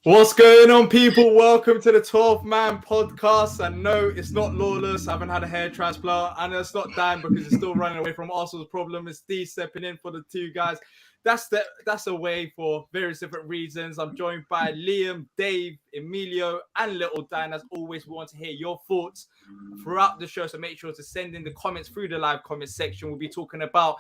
What's going on, people? Welcome to the 12th Man podcast. And no, it's not Lawless. I haven't had a hair transplant. And it's not Dan because he's still running away from Arsenal's problem. It's D stepping in for the two guys. That's away for various different reasons. I'm joined by Liam, Dave, Emilio, and Little Dan. As always, we want to hear your thoughts throughout the show. So make sure to send in the comments through the live comment section. We'll be talking about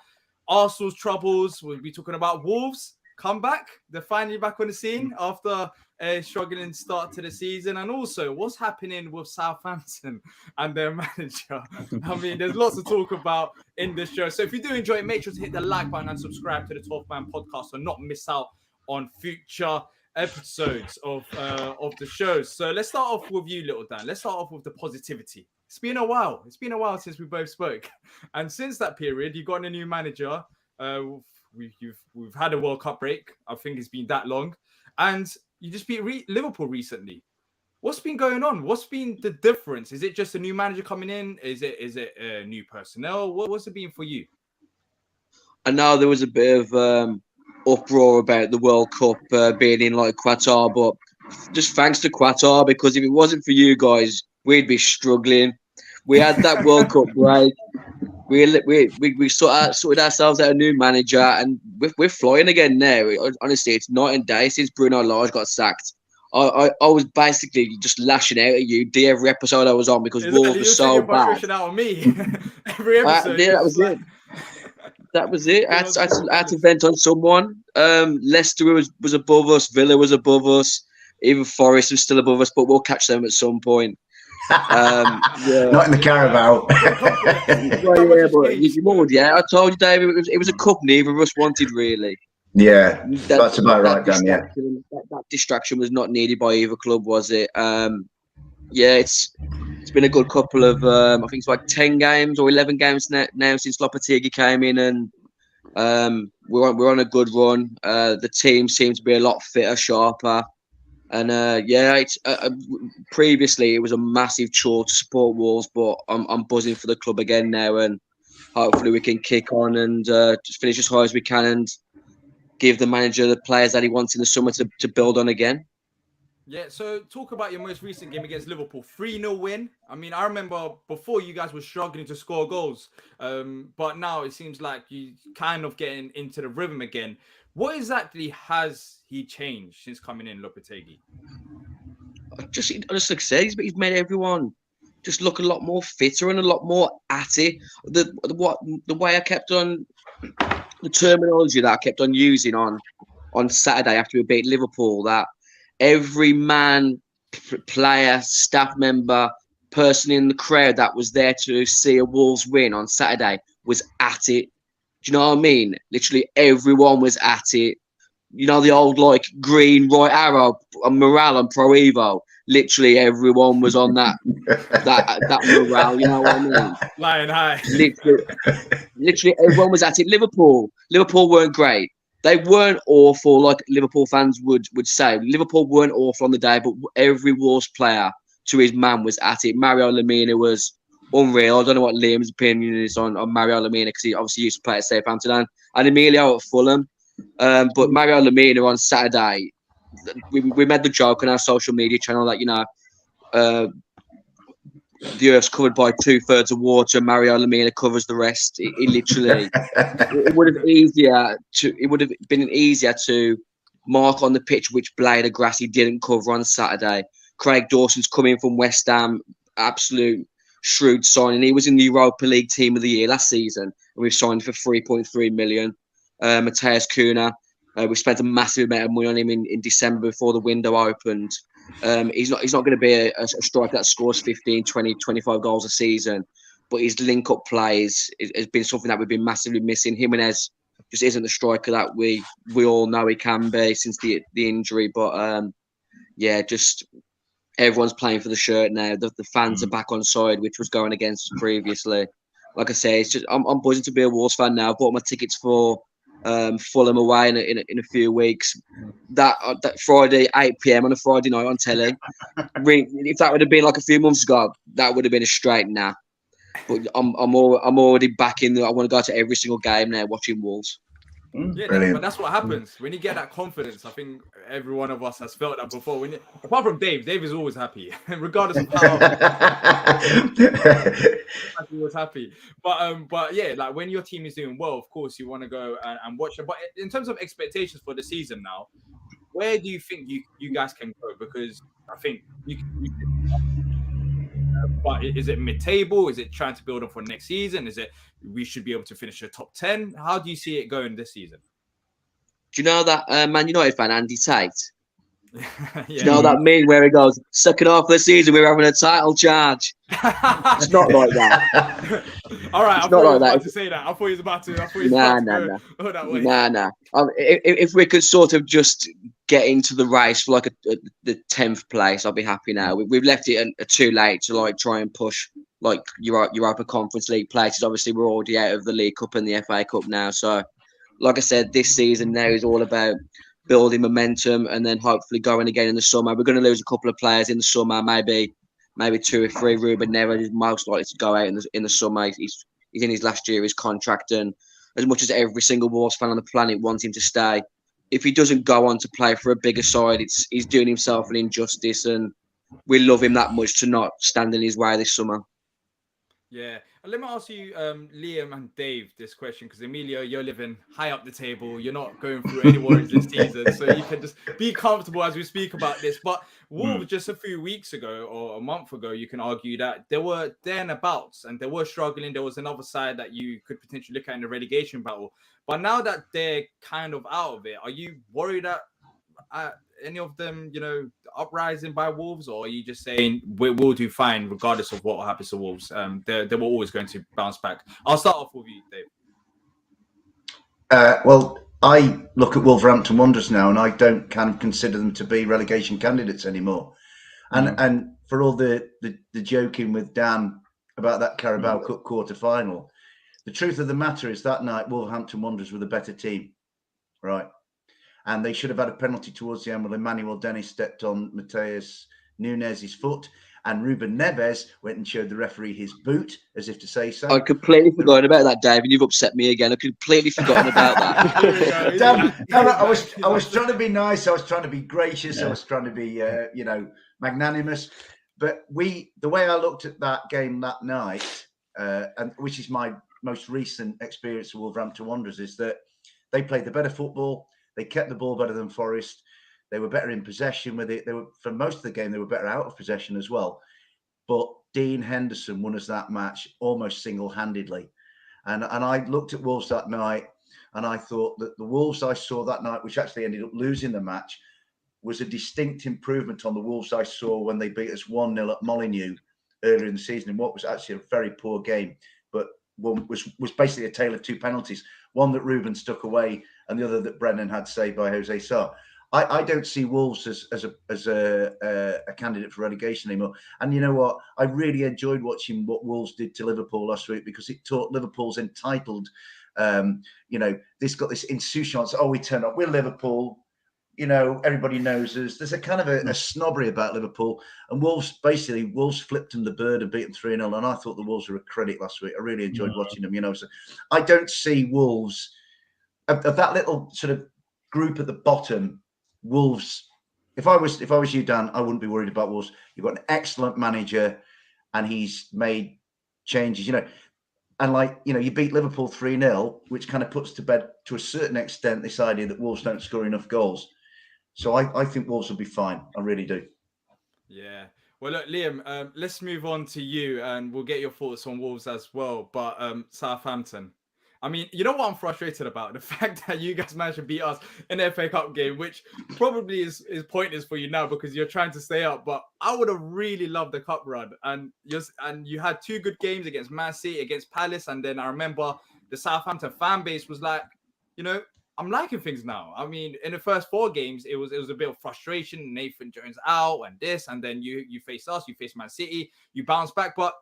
Arsenal's troubles. We'll be talking about Wolves' comeback. They're finally back on the scene after a struggling start to the season, and also what's happening with Southampton and their manager. I mean, there's lots to talk about in this show. So if you do enjoy it, make sure to hit the like button and subscribe to the 12th Man podcast and not miss out on future episodes of the shows. So let's start off with you, Little Dan. Let's start off with the positivity. It's been a while. It's been a while since we both spoke, and since that period, you've gotten a new manager. We've had a World Cup break. I think it's been that long, and you just beat Liverpool recently. What's been going on? What's been the difference? Is it just a new manager coming in? Is it new personnel? What's it been for you? I know there was a bit of uproar about the World Cup being in like Qatar, but just thanks to Qatar, because if it wasn't for you guys, we'd be struggling. We had that World Cup break. We sorted ourselves out a new manager, and we're flying again now. Honestly, it's night and day since Bruno Lage got sacked. I was basically just lashing out at you every episode I was on because Wolves were so bad. Out on me every episode. Yeah, that was it. That was it. I had to vent on someone. Leicester was above us. Villa was above us. Even Forest was still above us, but we'll catch them at some point. Yeah. Not in the Carabao. I told you, David, it was a cup neither of us wanted, really. Yeah, that's about right, Dan. Yeah, that distraction was not needed by either club, was it? It's been a good couple of I think it's like 10 games or 11 games now since Lopetegui came in, and we're on a good run. The team seems to be a lot fitter, sharper. And previously it was a massive chore to support Wolves, but I'm buzzing for the club again now, and hopefully we can kick on and just finish as high as we can and give the manager the players that he wants in the summer to build on again. Yeah, so talk about your most recent game against Liverpool, 3-0 win. I mean, I remember before you guys were struggling to score goals, but now it seems like you kind of getting into the rhythm again. What exactly has he changed since coming in, Lopetegui? Just like I said, he's made everyone just look a lot more fitter and a lot more at it. The way I kept on, the terminology that I kept on using on Saturday after we beat Liverpool, that every man, player, staff member, person in the crowd that was there to see a Wolves win on Saturday was at it. Do you know what I mean? Literally everyone was at it. You know, the old like green right arrow and morale and Pro Evo. Literally everyone was on that morale. You know what I mean? Lion high. Literally everyone was at it. Liverpool weren't great. They weren't awful like Liverpool fans would say. Liverpool weren't awful on the day, but every Wolves player to his man was at it. Mario Lemina was unreal. I don't know what Liam's opinion is on Mario Lemina, because he obviously used to play at Southampton and Emilio at Fulham. But Mario Lemina on Saturday, we made the joke on our social media channel that, you know, the earth's covered by 2/3 of water. Mario Lemina covers the rest. It literally, it would have been easier to mark on the pitch which blade of grass he didn't cover on Saturday. Craig Dawson's coming from West Ham, absolute shrewd signing. He was in the Europa League Team of the Year last season, and we've signed for 3.3 million. Matheus Cunha, we spent a massive amount of money on him in December before the window opened. He's not going to be a striker that scores 15, 20, 25 goals a season, but his link-up play has been something that we've been massively missing. Jimenez just isn't the striker that we all know he can be since the injury, but just everyone's playing for the shirt now. The fans are back on side, which was going against us previously. Like I say, it's just I'm buzzing to be a Wolves fan now. I've bought my tickets for Fulham away in a few weeks. That Friday 8 p.m. on a Friday night on telly. If that would have been like a few months ago, that would have been a straight nah. But I'm already back in. I want to go to every single game now, watching Wolves. Brilliant. But that's what happens when you get that confidence. I think every one of us has felt that before. Apart from Dave is always happy, regardless of how he was happy. But yeah, like when your team is doing well, of course you want to go and watch it. But in terms of expectations for the season now, where do you think you guys can go? Because I think but is it mid-table? Is it trying to build up for next season? Is it we should be able to finish a top 10? How do you see it going this season? Do you know that Man United fan, Andy Tate? Yeah. Do you know that meme where he goes, second half of the season, we're having a title charge? It's not like that. All right, it's I thought not he was like about that. to say that. I thought he was about to go that way. Nah. If we could sort of just get into the race for like the 10th place, I'll be happy now. We've left it too late to like try and push like Europa Conference League places. Obviously, we're already out of the League Cup and the FA Cup now. So, like I said, this season now is all about building momentum and then hopefully going again in the summer. We're going to lose a couple of players in the summer, maybe 2 or 3. Ruben Neves is most likely to go out in the summer. He's in his last year of his contract, and as much as every single Wolves fan on the planet wants him to stay, if he doesn't go on to play for a bigger side, he's doing himself an injustice, and we love him that much to not stand in his way this summer. Yeah. And let me ask you, Liam and Dave, this question, because Emilio, you're living high up the table. You're not going through any worries this season, so you can just be comfortable as we speak about this. But Wolves, just a few weeks ago or a month ago, you can argue that they were there and abouts and they were struggling. There was another side that you could potentially look at in the relegation battle. But now that they're kind of out of it, are you worried that any of them, uprising by Wolves, or are you just saying we'll do fine regardless of what happens to Wolves? They were always going to bounce back. I'll start off with you, Dave. Well, I look at Wolverhampton Wanderers now, and I don't kind of consider them to be relegation candidates anymore. And for all the joking with Dan about that Carabao Cup quarter final, the truth of the matter is that night Wolverhampton Wanderers were the better team, right? And they should have had a penalty towards the end when Emmanuel Dennis stepped on Mateus Nunes' foot, and Ruben Neves went and showed the referee his boot, as if to say so. I completely forgot about that, Dave, and you've upset me again. I completely forgotten about that. Damn, I was trying to be nice. I was trying to be gracious. I was trying to be, magnanimous. But the way I looked at that game that night, and which is my most recent experience of Wolverhampton Wanderers, is that they played the better football. They kept the ball better than Forest. They were better in possession with it. They were, for most of the game, they were better out of possession as well. But Dean Henderson won us that match almost single-handedly. And I looked at Wolves that night, and I thought that the Wolves I saw that night, which actually ended up losing the match, was a distinct improvement on the Wolves I saw when they beat us 1-0 at Molineux earlier in the season, in what was actually a very poor game, but one was basically a tale of two penalties. One that Ruben stuck away, and the other that Brennan had saved by Jose Sarr. I don't see Wolves as a candidate for relegation anymore. And you know what? I really enjoyed watching what Wolves did to Liverpool last week, because it taught Liverpool's entitled. This got this insouciance. Oh, we turn up. We're Liverpool. Everybody knows us. There's a kind of a snobbery about Liverpool, and Wolves flipped them the bird and beat them 3-0. And I thought the Wolves were a credit last week. I really enjoyed watching them. So I don't see Wolves of that little sort of group at the bottom. Wolves. If I was you, Dan, I wouldn't be worried about Wolves. You've got an excellent manager, and he's made changes. And you beat Liverpool 3-0, which kind of puts to bed to a certain extent this idea that Wolves don't score enough goals. So I think Wolves will be fine. I really do. Yeah. Well, look, Liam, let's move on to you, and we'll get your thoughts on Wolves as well. But Southampton. I mean, you know what I'm frustrated about? The fact that you guys managed to beat us in the FA Cup game, which probably is pointless for you now because you're trying to stay up. But I would have really loved the cup run. And you had 2 good games against Man City, against Palace. And then I remember the Southampton fan base was like, I'm liking things now. I mean, in the first 4 games, it was a bit of frustration. Nathan Jones out and this. And then you face us, you face Man City, you bounce back. But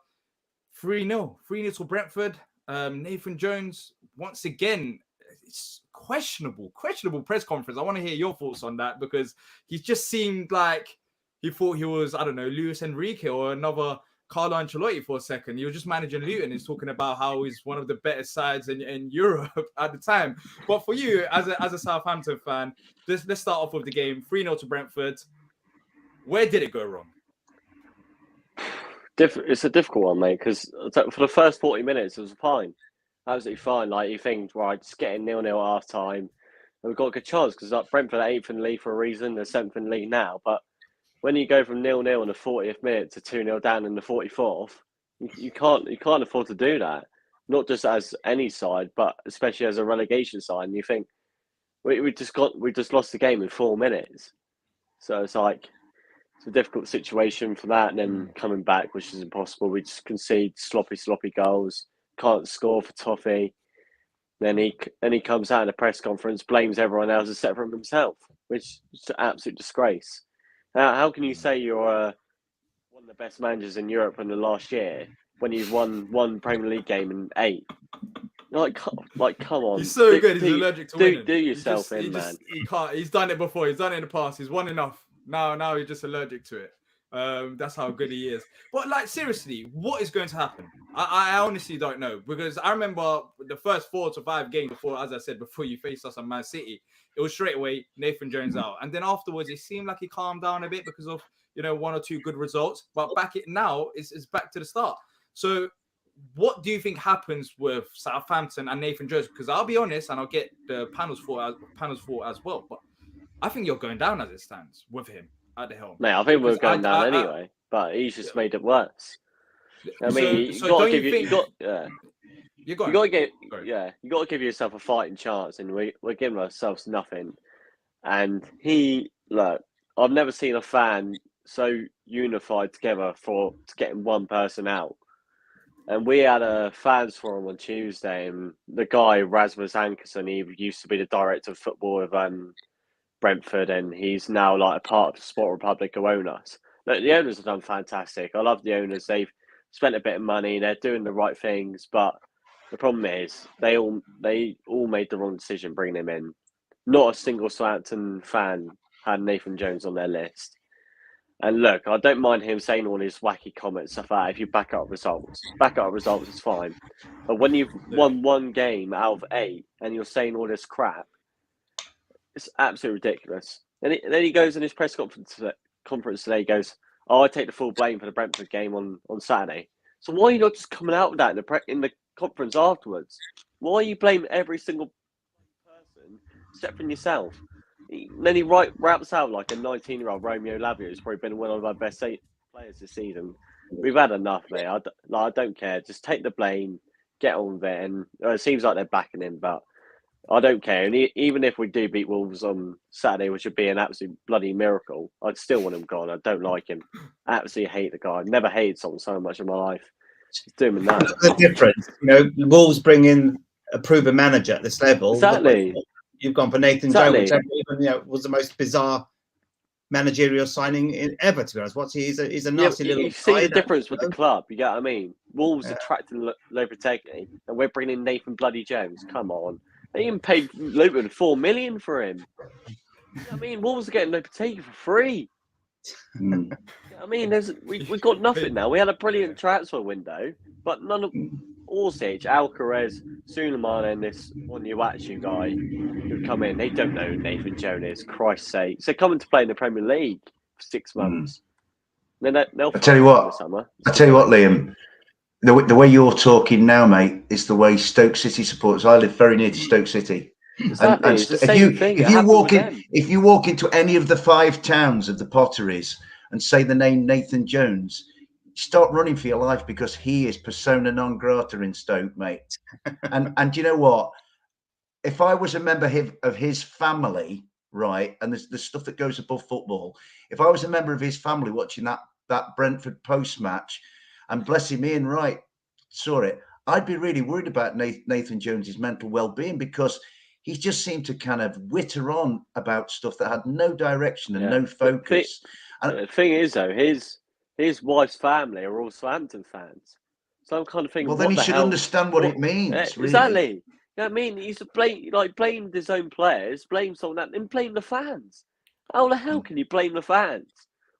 3-0 to Brentford. Nathan Jones, once again, it's questionable press conference. I want to hear your thoughts on that, because he just seemed like he thought he was, I don't know, Luis Enrique or another Carlo Ancelotti for a second. He was just managing Luton. He's talking about how he's one of the better sides in Europe at the time. But for you, as a Southampton fan, let's start off with the game. 3-0 to Brentford. Where did it go wrong? It's a difficult one, mate, because for the first 40 minutes, it was fine. Absolutely fine. Like, you think, right, just getting 0-0 at half time. And we've got a good chance because Brentford are 8th in the league for a reason. They're 7th in the league now. But when you go from 0-0 in the 40th minute to 2-0 down in the 44th, you can't afford to do that. Not just as any side, but especially as a relegation side. And you think, we just lost the game in 4 minutes. So it's like, it's a difficult situation for that, and then coming back, which is impossible. We just concede sloppy goals. Can't score for Toffee. Then he comes out in a press conference, blames everyone else except for himself, which is an absolute disgrace. How can you say you're one of the best managers in Europe in the last year when you've won one Premier League game in 8? Like, come on. He's so good. He's allergic to winning. Do yourself man. He can't. He's done it before. He's done it in the past. He's won enough. Now he's just allergic to it. That's how good he is. But like, seriously, what is going to happen? I honestly don't know, because I remember the first 4 to 5 games before, as I said, before you faced us on Man City, it was straight away Nathan Jones out, and then afterwards it seemed like he calmed down a bit because of 1 or 2 good results. But now it's back to the start. So what do you think happens with Southampton and Nathan Jones? Because I'll be honest, and I'll get the panel's thought as well, but I think you're going down as it stands with him at the helm. Mate, I think we're going down anyway, but he's just made it worse. I mean, you got to give yourself a fighting chance, and we're giving ourselves nothing. And I've never seen a fan so unified together for getting one person out. And we had a fans forum on Tuesday, and the guy Rasmus Ankerson, he used to be the director of football of Brentford, and he's now like a part of the Sport Republic who own us. Look, the owners have done fantastic. I love the owners. They've spent a bit of money. They're doing the right things, but the problem is they all made the wrong decision bringing him in. Not a single Southampton fan had Nathan Jones on their list. And look, I don't mind him saying all his wacky comments, stuff like that. If you back up results is fine. But when you've won one game out of 8 and you're saying all this crap, it's absolutely ridiculous. And then he goes in his press conference today. He goes, "Oh, I take the full blame for the Brentford game on Saturday." So why are you not just coming out with that in the conference afterwards? Why are you blaming every single person except for yourself? Then he raps out like a 19-year-old Romeo Lavia, who's probably been one of our best players this season. We've had enough, mate. I don't care. Just take the blame, get on with it. And it seems like they're backing him, but I don't care. And even if we do beat Wolves on Saturday, which would be an absolute bloody miracle, I'd still want him gone. I don't like him. I absolutely hate the guy. I've never hated someone so much in my life. Just do him in that. The difference, Wolves bring in a proven manager at this level. Exactly. You've gone for Nathan Jones, which was the most bizarre managerial signing ever, to be honest. He's a nasty little. You see the difference with the club. You get what I mean? Wolves attracting Lopetegui, and we're bringing in Nathan bloody Jones. Come on. They even paid Luton $4 million for him. I mean, Wolves are getting Lopetegui for free. I mean, we've got nothing now. We had a brilliant transfer window, but none of Orsic, Alcaraz, Suleiman, and this Onuachu guy who come in. They don't know who Nathan Jones is. Christ's sake! So coming to play in the Premier League for 6 months. Then they'll. I tell you what, Liam. The way you're talking now, mate, is the way Stoke City supporters. I live very near to Stoke City. Exactly. And if you walk into any of the 5 towns of the Potteries and say the name Nathan Jones, start running for your life, because he is persona non grata in Stoke, mate. and you know what? If I was a member of his family, right, and there's the stuff that goes above football, if I was a member of his family watching that Brentford post match, and bless him, Ian Wright saw it, I'd be really worried about Nathan Jones's mental well-being, because he just seemed to kind of witter on about stuff that had no direction and no focus. The thing is, though, his wife's family are all Southampton fans. So I'm kind of thinking, well, then he should understand what it means. Really. Exactly. You know what I mean? He's blamed his own players, blame someone else, and blame the fans. How the hell can you blame the fans?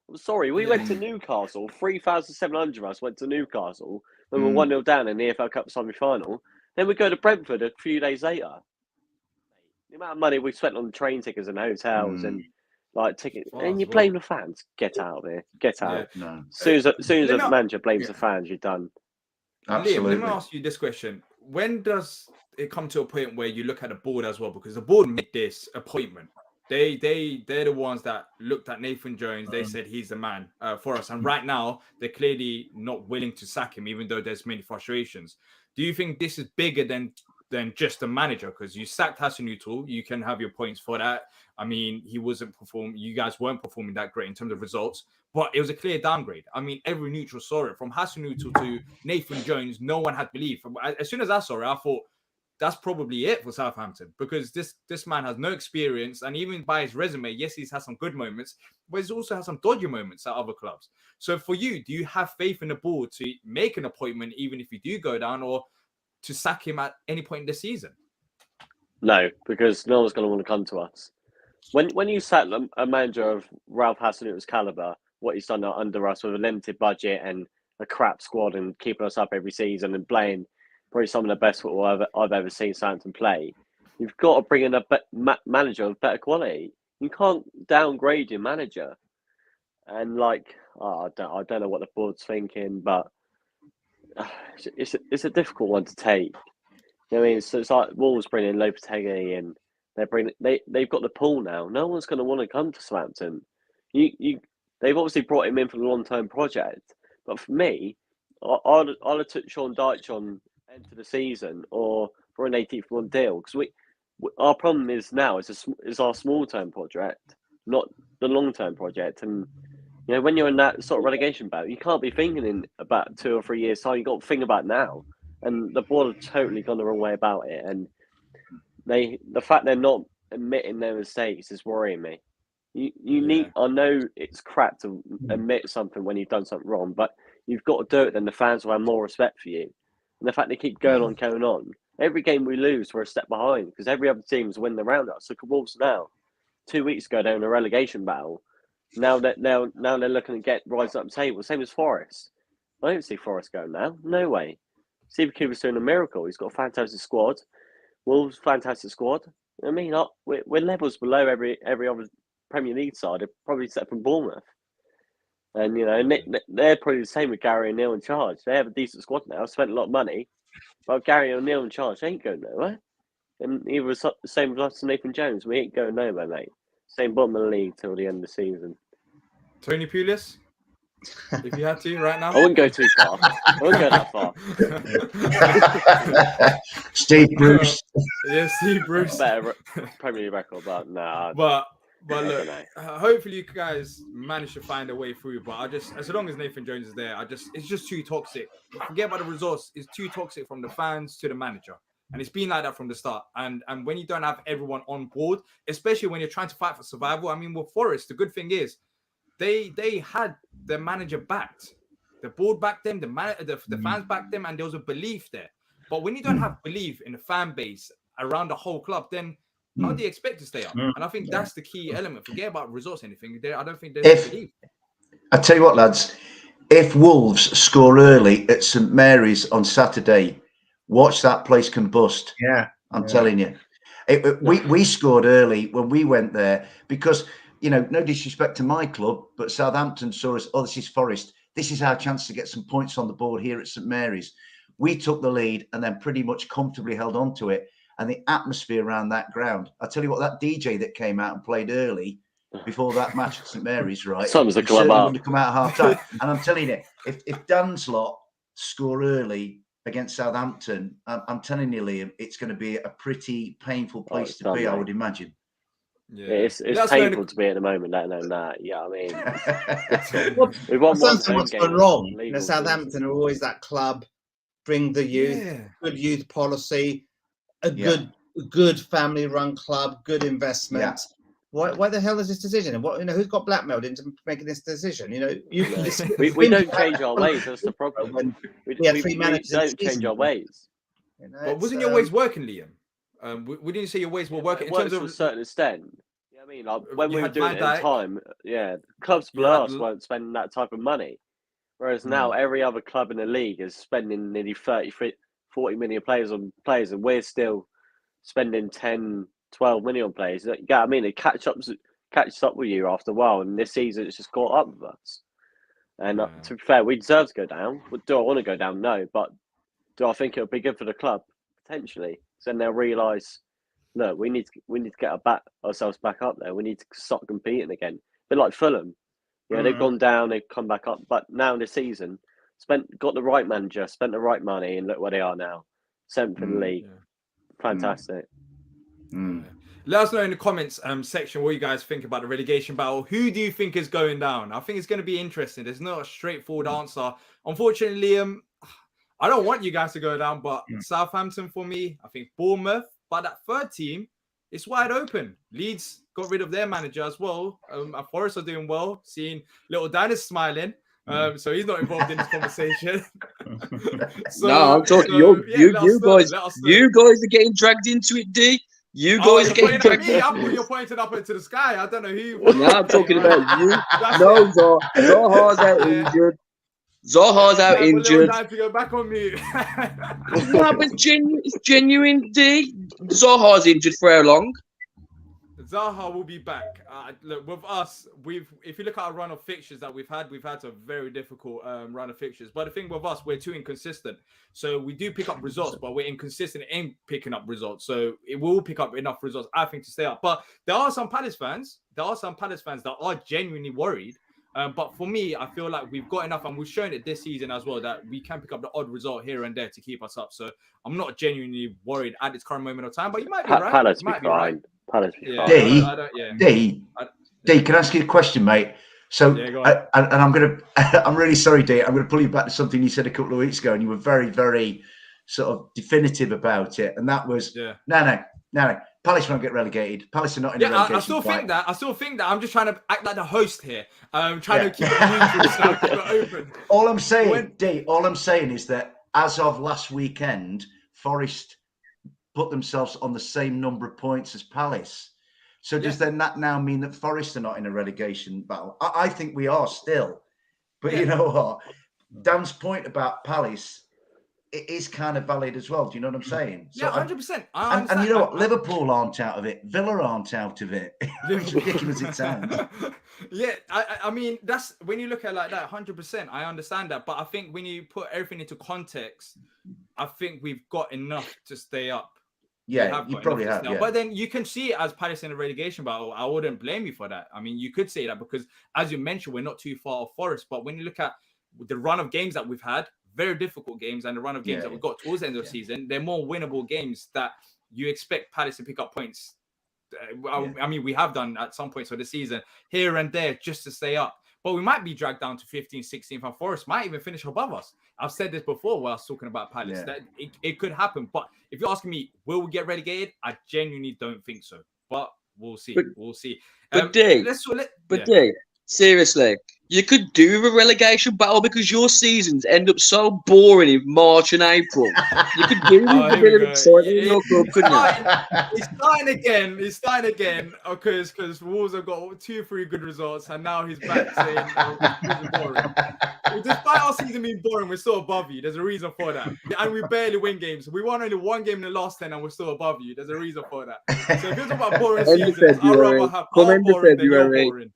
I'm sorry, we went to Newcastle. 3,700 of us went to Newcastle when we were 1-0 down in the EFL Cup semi-final. Then we go to Brentford a few days later. The amount of money we spent on train tickets and hotels and like tickets, and you blame the fans. Get out of here. Get out. Yeah, no. As soon as the manager blames the fans, you're done. Absolutely. Liam, let me ask you this question. When does it come to a point where you look at the board as well? Because the board made this appointment. They're the ones that looked at Nathan Jones. They said he's the man for us. And right now, they're clearly not willing to sack him, even though there's many frustrations. Do you think this is bigger than just the manager? Because you sacked Hasenhuttl, you can have your points for that. I mean, he wasn't performing. You guys weren't performing that great in terms of results, but it was a clear downgrade. I mean, every neutral saw it. From Hasenhuttl to Nathan Jones, no one had belief. As soon as I saw it, I thought, that's probably it for Southampton, because this man has no experience, and even by his resume, yes, he's had some good moments, but he's also had some dodgy moments at other clubs. So for you, do you have faith in the board to make an appointment, even if you do go down, or to sack him at any point in the season? No, because no one's going to want to come to us. When you sack a manager of Ralph Hasenhutl's caliber, what he's done under us with a limited budget and a crap squad and keeping us up every season and playing probably some of the best football I've ever seen Southampton play, you've got to bring in a manager of better quality. You can't downgrade your manager. And I don't know what the board's thinking, but it's a difficult one to take. You know what I mean? So it's like Wolves bringing Lopetegui and they've got the pool now. No one's going to want to come to Southampton. They've obviously brought him in for the long-term project, but for me, I'd have took Sean Dyche on end of the season or for an 18th-month deal, because our problem is now is our small-term project, not the long-term project. And you know, when you're in that sort of relegation battle, you can't be thinking in about 2 or 3 years' time. You've got to think about now. And the board have totally gone the wrong way about it. And the fact they're not admitting their mistakes is worrying me. You need. I know it's crap to admit something when you've done something wrong, but you've got to do it. Then the fans will have more respect for you. And the fact they keep going on. Every game we lose, we're a step behind because every other team's winning around us. Look at Wolves now. 2 weeks ago, they're in a relegation battle. Now they're looking to get rising up the table. Same as Forest. I don't see Forest going now. No way. Steve Cooper's doing a miracle. He's got a fantastic squad. Wolves, fantastic squad. I mean, we're levels below every other Premier League side, probably except from Bournemouth. And, you know, they're probably the same with Gary O'Neill in charge. They have a decent squad now, spent a lot of money. But Gary O'Neill in charge, they ain't going nowhere. And he was the same with us and Nathan Jones. We ain't going nowhere, mate. Same bottom of the league till the end of the season. Tony Pulis, if you had to right now? I wouldn't go too far. I wouldn't go that far. Steve Bruce. Yeah, Steve Bruce. Better Premier League record, but nah. But look, hopefully you guys manage to find a way through. But as long as Nathan Jones is there, it's just too toxic. Forget about the results. It's too toxic from the fans to the manager. And it's been like that from the start. And when you don't have everyone on board, especially when you're trying to fight for survival, I mean, with Forest, the good thing is they had the manager backed. The board backed them, the fans backed them, and there was a belief there. But when you don't have belief in the fan base around the whole club, then how do you expect to stay up? And I think that's the key element. Forget about results or anything. I don't think there's belief. I tell you what, lads, if Wolves score early at St Mary's on Saturday, watch that place combust. Yeah, I'm telling you. We scored early when we went there because, you know, no disrespect to my club, but Southampton saw us, this is Forest. This is our chance to get some points on the board here at St Mary's. We took the lead and then pretty much comfortably held on to it. And the atmosphere around that ground. I tell you what, that DJ that came out and played early before that match at St Mary's, right? Sums the club up. Wouldn't have come out at half time. And I'm telling you, if Dan's lot score early against Southampton, I'm telling you, Liam, it's going to be a pretty painful place to be, I would imagine. Yeah, it's painful to be at the moment, let alone that. Yeah, I mean, we've won what's gone wrong? You know, Southampton are always that club, bring the youth, good youth policy, a good family-run club, good investment. Yeah. Why the hell is this decision? And who's got blackmailed into making this decision? You know, we don't change our ways. That's the problem. We don't change our ways. You know, but wasn't your ways working, Liam? We didn't say your ways were working in terms of to a certain extent. Yeah, I mean, like when we were doing it Van in time, clubs below us weren't spending that type of money. Whereas now every other club in the league is spending nearly 40 million players on players, and we're still spending 10, 12 million on players. Yeah, I mean, it catches up with you after a while, and this season it's just caught up with us. And to be fair, we deserve to go down. Do I want to go down? No, but do I think it'll be good for the club? Potentially. So then they'll realise, look, we need to get ourselves back up there. We need to start competing again. But like Fulham, they've gone down, they've come back up. But now this season, got the right manager, spent the right money, and look where they are now. 7th in the league. Fantastic. Let us know in the comments section what you guys think about the relegation battle. Who do you think is going down? I think it's going to be interesting. There's not a straightforward answer. Unfortunately, I don't want you guys to go down, but Southampton for me, I think Bournemouth. But that third team, it's wide open. Leeds got rid of their manager as well. Forest are doing well. Seeing little Dan is smiling. So he's not involved in this conversation. No, I'm talking you guys. You guys are getting dragged into it, D. You guys are getting dragged. I thought you're pointing up into the sky. I don't know who. No, I'm talking about you. No, Zaha's out injured. Zaha's out injured. Time to go back on me. No, but it's genuine, D. Zaha's injured for how long? Zaha will be back. Look, with us, if you look at our run of fixtures that we've had a very difficult run of fixtures. But the thing with us, we're too inconsistent. So we do pick up results, but we're inconsistent in picking up results. So it will pick up enough results, I think, to stay up. But there are some Palace fans. That are genuinely worried. But for me, I feel like we've got enough, and we've shown it this season as well, that we can pick up the odd result here and there to keep us up. So I'm not genuinely worried at this current moment of time. But you might be right. Palace be fine. D, can I ask you a question, mate? So, I'm really sorry, D. I'm going to pull you back to something you said a couple of weeks ago, and you were very, very sort of definitive about it. And that was, no. Palace won't get relegated. Palace are not in the relegation. I still think that. I'm just trying to act like the host here. Trying to keep it neutral, open. All I'm saying is that as of last weekend, Forest put themselves on the same number of points as Palace. So does then that now mean that Forest are not in a relegation battle? I think we are still. But you know what? Dan's point about Palace, it is kind of valid as well. Do you know what I'm saying? So 100%. And you know what? Liverpool aren't out of it. Villa aren't out of it. As ridiculous it sounds. I mean, that's when you look at it like that, 100%. I understand that. But I think when you put everything into context, I think we've got enough to stay up. Yeah, you probably have. Yeah. But then you can see it as Palace in a relegation battle. I wouldn't blame you for that. I mean, you could say that because, as you mentioned, we're not too far off Forest. But when you look at the run of games that we've had, very difficult games, and the run of games that we've got towards the end of the season, they're more winnable games that you expect Palace to pick up points. I mean, we have done at some points of the season here and there just to stay up. But we might be dragged down to 15th, 16th, and Forest might even finish above us. I've said this before when I was talking about Palace, that it could happen. But if you're asking me, will we get relegated? I genuinely don't think so. But we'll see. We'll see. But D, seriously, you could do a relegation battle because your seasons end up so boring in March and April. You could do a bit of excitement in your club, couldn't you? It's starting again because Wolves have got 2-3 good results, and now he's back saying it's boring. Despite our season being boring, we're still above you. There's a reason for that. And we barely win games. We won only one game in the last 10, and we're still above you. There's a reason for that. So if you're talking about boring seasons, I'd rather have our boring than your boring.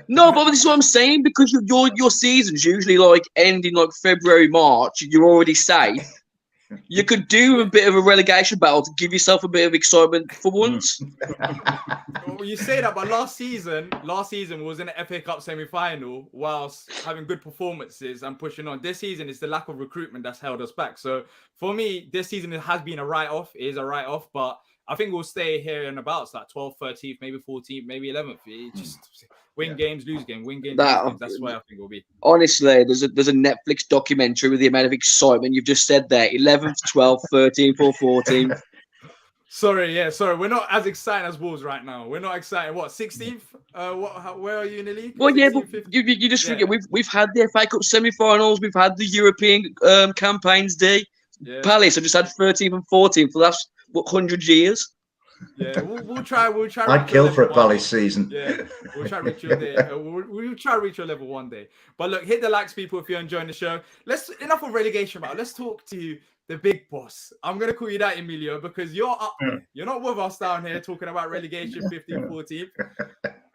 No, but this is what I'm saying, because your seasons usually like end in like February, March. You're already safe. You could do a bit of a relegation battle to give yourself a bit of excitement for once. Well, you say that, but last season was in the FA Cup semi-final whilst having good performances and pushing on. This season, it's the lack of recruitment that's held us back. So for me, this season it has been a write-off. It is a write-off, but I think we'll stay here and about like 12th, 13th, maybe 14th, maybe 11th. Just win games, lose games, win games, lose games. That's where I think we'll be. Honestly, there's a Netflix documentary with the amount of excitement you've just said there. 11th, 12th, 13th, or 14th. Sorry. We're not as excited as Wolves right now. We're not excited. What, 16th? Where are you in the league? Well, 16th, but you just forget we've had the FA Cup semi-finals. We've had the European campaigns day. Yeah. Palace have just had 13th and 14th for the last 100 years. Yeah, we'll try. I'd kill for it, Valley season. Yeah, we'll try to reach your day. We'll try to reach your level one day. But look, hit the likes, people, if you're enjoying the show. Enough of relegation, but let's talk to the big boss. I'm gonna call you that, Emilio, because you're up there. You're not with us down here talking about relegation 15th, 14th.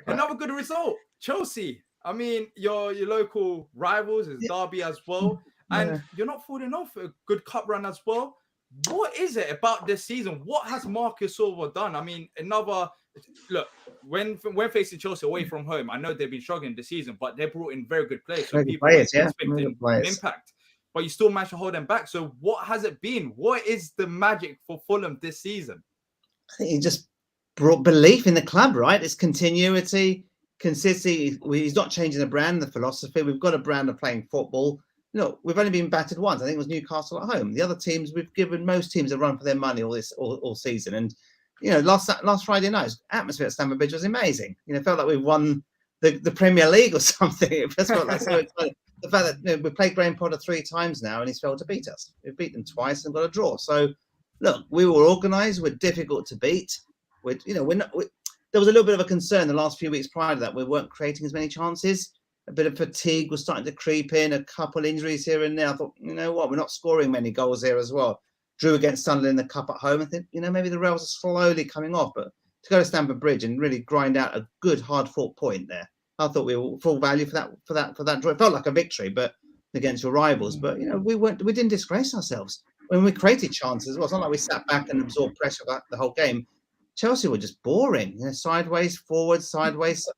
Another good result, Chelsea. I mean, your local rivals is Derby as well, and you're not falling off. A good cup run as well. What is it about this season? What has Marcus Silva done? I mean, when facing Chelsea away from home, I know they've been struggling this season, but they brought in very good players. So people are expecting impact, but you still managed to hold them back. So what has it been? What is the magic for Fulham this season? I think he just brought belief in the club, right? It's continuity, consistency. He's not changing the brand, the philosophy. We've got a brand of playing football. Look, we've only been battered once. I think it was Newcastle at home. The other teams, we've given most teams a run for their money all season. And last Friday night, atmosphere at Stamford Bridge was amazing. It felt like we won the Premier League or something. It just felt like so exciting. The fact that we played Graham Potter 3 times now, and he's failed to beat us. We've beat them twice and got a draw. So, look, we were organised. We're difficult to beat. There was a little bit of a concern the last few weeks prior to that. We weren't creating as many chances. A bit of fatigue was starting to creep in, a couple injuries here and there. I thought, you know what, we're not scoring many goals here as well. Drew against Sunderland in the cup at home. I think, maybe the rails are slowly coming off. But to go to Stamford Bridge and really grind out a good, hard-fought point there, I thought we were full value for that draw. It felt like a victory, but against your rivals. But we didn't disgrace ourselves when we created chances. Well, it's not like we sat back and absorbed pressure the whole game. Chelsea were just boring. Sideways, forwards, sideways.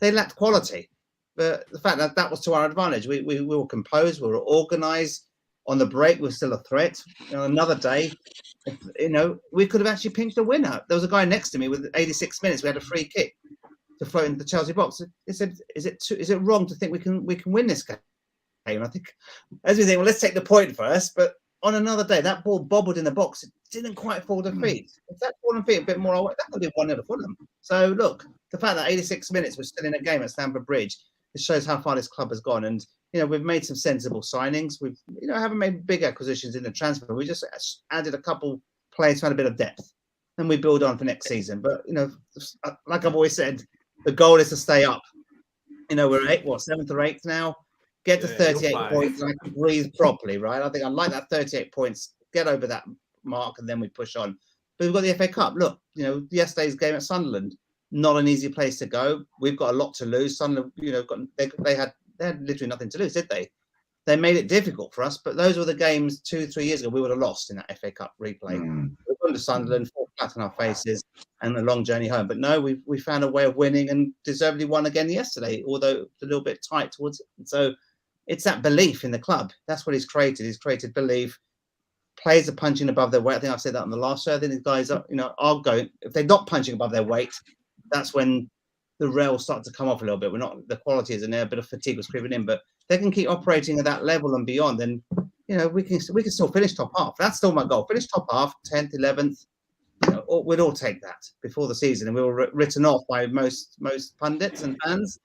They lacked quality. But the fact that was to our advantage. We were composed, we were organised. On the break, we were still a threat. Another day, we could have actually pinched a winner. There was a guy next to me with 86 minutes. We had a free kick to float into the Chelsea box. He said, "Is it wrong to think we can win this game?" And I think, as we think, well, let's take the point first. But on another day, that ball bobbled in the box. It didn't quite fall to feet. If that fallen feet a bit more, that would have been 1-0 to Fulham. So look, the fact that 86 minutes was still in a game at Stamford Bridge. It shows how far this club has gone. And, we've made some sensible signings. We've, haven't made big acquisitions in the transfer. We just added a couple players who had a bit of depth. And we build on for next season. But, like I've always said, the goal is to stay up. We're 7th or 8th now? Get to 38 points and I can breathe properly, right? I think I like that 38 points. Get over that mark and then we push on. But we've got the FA Cup. Look, yesterday's game at Sunderland. Not an easy place to go. We've got a lot to lose. Sunderland, they had literally nothing to lose, did they? They made it difficult for us, but those were the games 2-3 years ago we would have lost in that FA Cup replay. We've gone to Sunderland, fought flat on our faces, and a long journey home. But no, we found a way of winning and deservedly won again yesterday, although it's a little bit tight towards it. And so it's that belief in the club. That's what he's created. He's created belief. Players are punching above their weight. I think I've said that on the last show. I think these guys are going. If they're not punching above their weight, that's when the rails start to come off a little bit. The quality isn't there, a bit of fatigue was creeping in, but they can keep operating at that level and beyond. And, we can still finish top half. That's still my goal. Finish top half, 10th, 11th. We'd all take that before the season. And we were written off by most pundits and fans.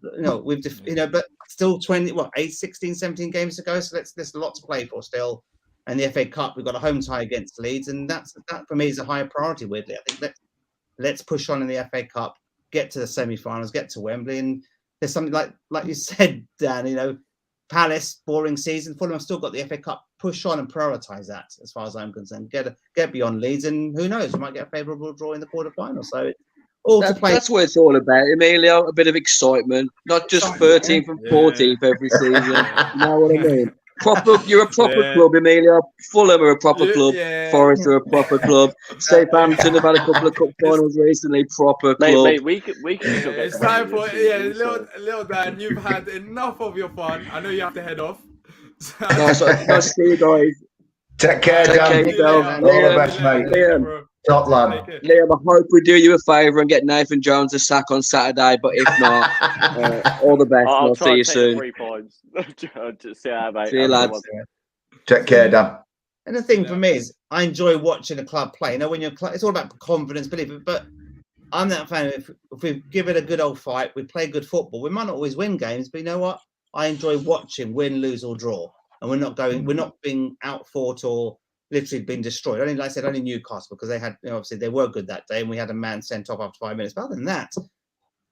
But still 16, 17 games to go. So there's a lot to play for still. And the FA Cup, we've got a home tie against Leeds. And that for me is a higher priority, weirdly. I think let's push on in the FA Cup, get to the semi-finals, get to Wembley. And there's something like you said, Dan, Palace, boring season. Fulham have still got the FA Cup. Push on and prioritise that as far as I'm concerned. Get beyond Leeds and who knows, we might get a favourable draw in the quarter-final. So that's what it's all about, Emilio. A bit of excitement, not just 13th and 14th every season. You know what I mean? You're a proper club, Emilio. Fulham are a proper club. Forest are a proper club. Southampton have had a couple of cup finals recently. Proper club. Mate, we can it's time for little Dan. You've had enough of your fun. I know you have to head off. Nice to see you guys. Take care, Dan. All the best, mate. Liam. Top lad. Liam, I hope we do you a favour and get Nathan Jones a sack on Saturday. But if not, all the best. I'll see you soon. 3 points. Just see how, mate. See you, lads. Take care, Dan. And the thing for me is, I enjoy watching a club play. When you're, it's all about confidence, belief. But I'm that fan. If we give it a good old fight, we play good football. We might not always win games, but you know what? I enjoy watching, win, lose, or draw. And we're not being outfought or literally been destroyed. Only, like I said, only Newcastle, because they had, obviously they were good that day, and we had a man sent off after 5 minutes. But other than that,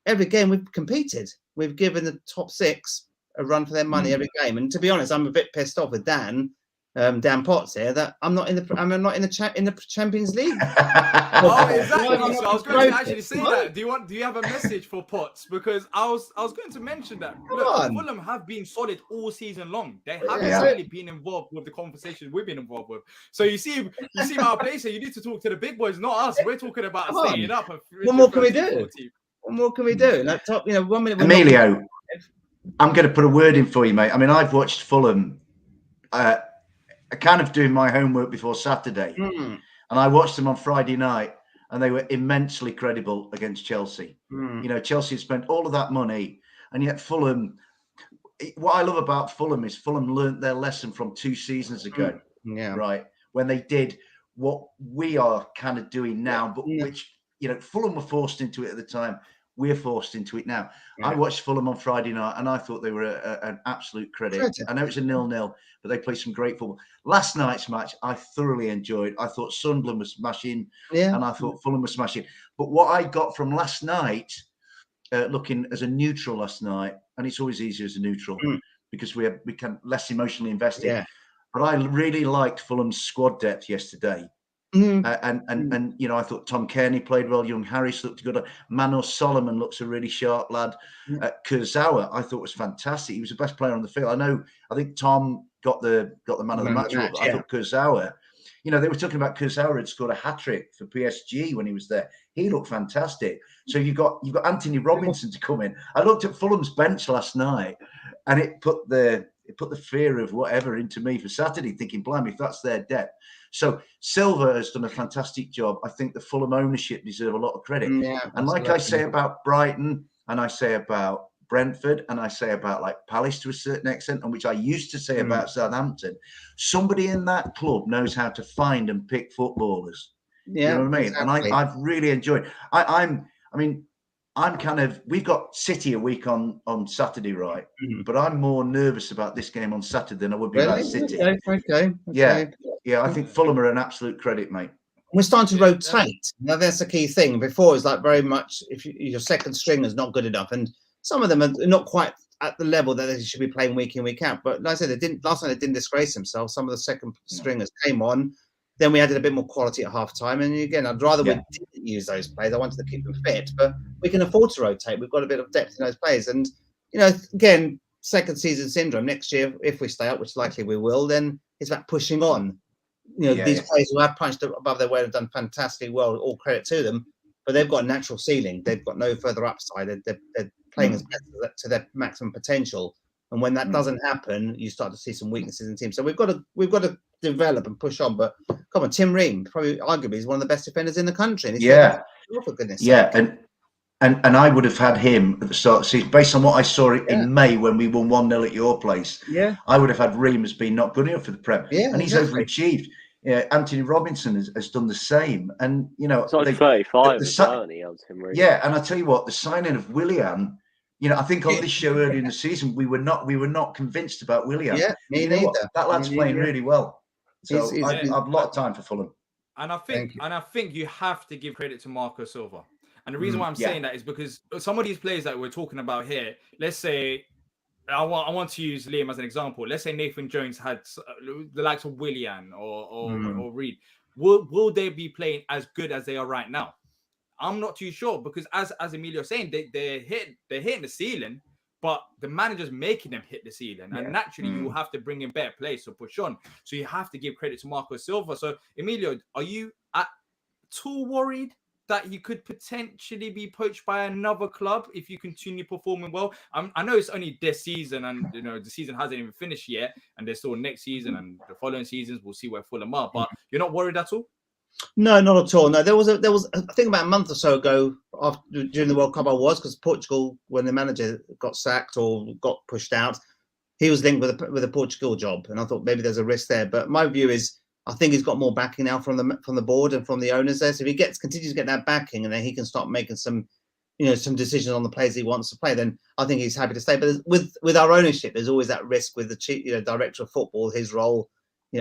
every game we've competed. We've given the top 6 a run for their money every game. And to be honest, I'm a bit pissed off with Dan Potts here, that I'm not in the Champions League. Oh, exactly. So I was going to actually say that. Do you have a message for Potts? Because I was going to mention that. Look, Fulham have been solid all season long. They haven't really been involved with the conversations we've been involved with. So you see our place here. You need to talk to the big boys, not us. We're talking about staying up. What more can we do? What more can we do? Like, 1 minute. Emilio, I'm going to put a word in for you, mate. I mean, I've watched Fulham. Kind of doing my homework before Saturday, and I watched them on Friday night, and they were immensely credible against Chelsea. Chelsea had spent all of that money, and yet Fulham. What I love about Fulham is Fulham learnt their lesson from 2 seasons ago, right, when they did what we are kind of doing now, but which Fulham were forced into it at the time. We're forced into it now. I watched Fulham on Friday night, and I thought they were an absolute credit. I know it's a 0-0, but they played some great football. Last night's match, I thoroughly enjoyed. I thought Sunderland was smashing, and I thought Fulham was smashing. But what I got from last night, looking as a neutral last night, and it's always easier as a neutral because we can less emotionally invested. But I really liked Fulham's squad depth yesterday. And I thought Tom Kearney played well. Young Harris looked good. Mano Solomon looks a really sharp lad. Kurzawa, I thought was fantastic. He was the best player on the field. I think Tom got the man of the match. But I thought Kurzawa, they were talking about Kurzawa had scored a hat-trick for PSG when he was there. He looked fantastic. So you've got Anthony Robinson to come in. I looked at Fulham's bench last night, and it put the fear of whatever into me for Saturday, thinking, blimey, if that's their depth. So Silva has done a fantastic job. I think the Fulham ownership deserve a lot of credit. And like I say about Brighton, and I say about Brentford, and I say about like Palace to a certain extent, and which I used to say about Southampton, somebody in that club knows how to find and pick footballers. You know what I mean? Exactly. And I've really enjoyed. We've got City a week on Saturday, right? But I'm more nervous about this game on Saturday than I would be about City. Okay. Yeah. I think Fulham are an absolute credit, mate. We're starting to rotate. Now, that's the key thing. Before, it's like very much if your second string is not good enough, and some of them are not quite at the level that they should be playing week in, week out. But like I said, last night they didn't disgrace themselves. Some of the second stringers came on. Then we added a bit more quality at half time. And again, I'd rather we didn't use those players. I wanted to keep them fit, but we can afford to rotate. We've got a bit of depth in those players. And, again, second season syndrome. Next year, if we stay up, which likely we will, then it's about pushing on. These players who have punched above their weight have done fantastically well. All credit to them. But they've got a natural ceiling. They've got no further upside. They're playing as best to their maximum potential. And when that doesn't happen, you start to see some weaknesses in the team. So we've got to develop and push on. But come on, Tim Ream, probably arguably is one of the best defenders in the country. And for goodness sake. And I would have had him at the start of the season, based on what I saw in May when we won 1-0 at your place. I would have had Ream as being not good enough for the Prem. And he's overachieved. Anthony Robinson has done the same. And, it's like 35 as well, and he owns him really. And I tell you what, the signing of Willian, I think on this show earlier in the season, we were not convinced about Willian. Me neither. That lad's playing really well. So I've a lot of time for Fulham. And I think you have to give credit to Marco Silva. And the reason why I'm saying that is because some of these players that we're talking about here, let's say, I want to use Liam as an example. Let's say Nathan Jones had the likes of Willian or Reed. Will they be playing as good as they are right now? I'm not too sure, because as Emilio was saying, they're hitting the ceiling, but the manager's making them hit the ceiling. And naturally, you will have to bring in better players to push on. So you have to give credit to Marco Silva. So, Emilio, are you at all worried that you could potentially be poached by another club if you continue performing well? I know it's only this season, and the season hasn't even finished yet, and there's still next season and the following seasons. We'll see where Fulham are, but you're not worried at all? No, not at all. No, there was I think about a month or so ago during the World Cup, because Portugal, when the manager got sacked or got pushed out, he was linked with a Portugal job, and I thought maybe there's a risk there. But my view is, I think he's got more backing now from the board and from the owners there. So if he continues to get that backing, and then he can start making some decisions on the players he wants to play, then I think he's happy to stay. But with our ownership, there's always that risk with the chief, director of football, his role.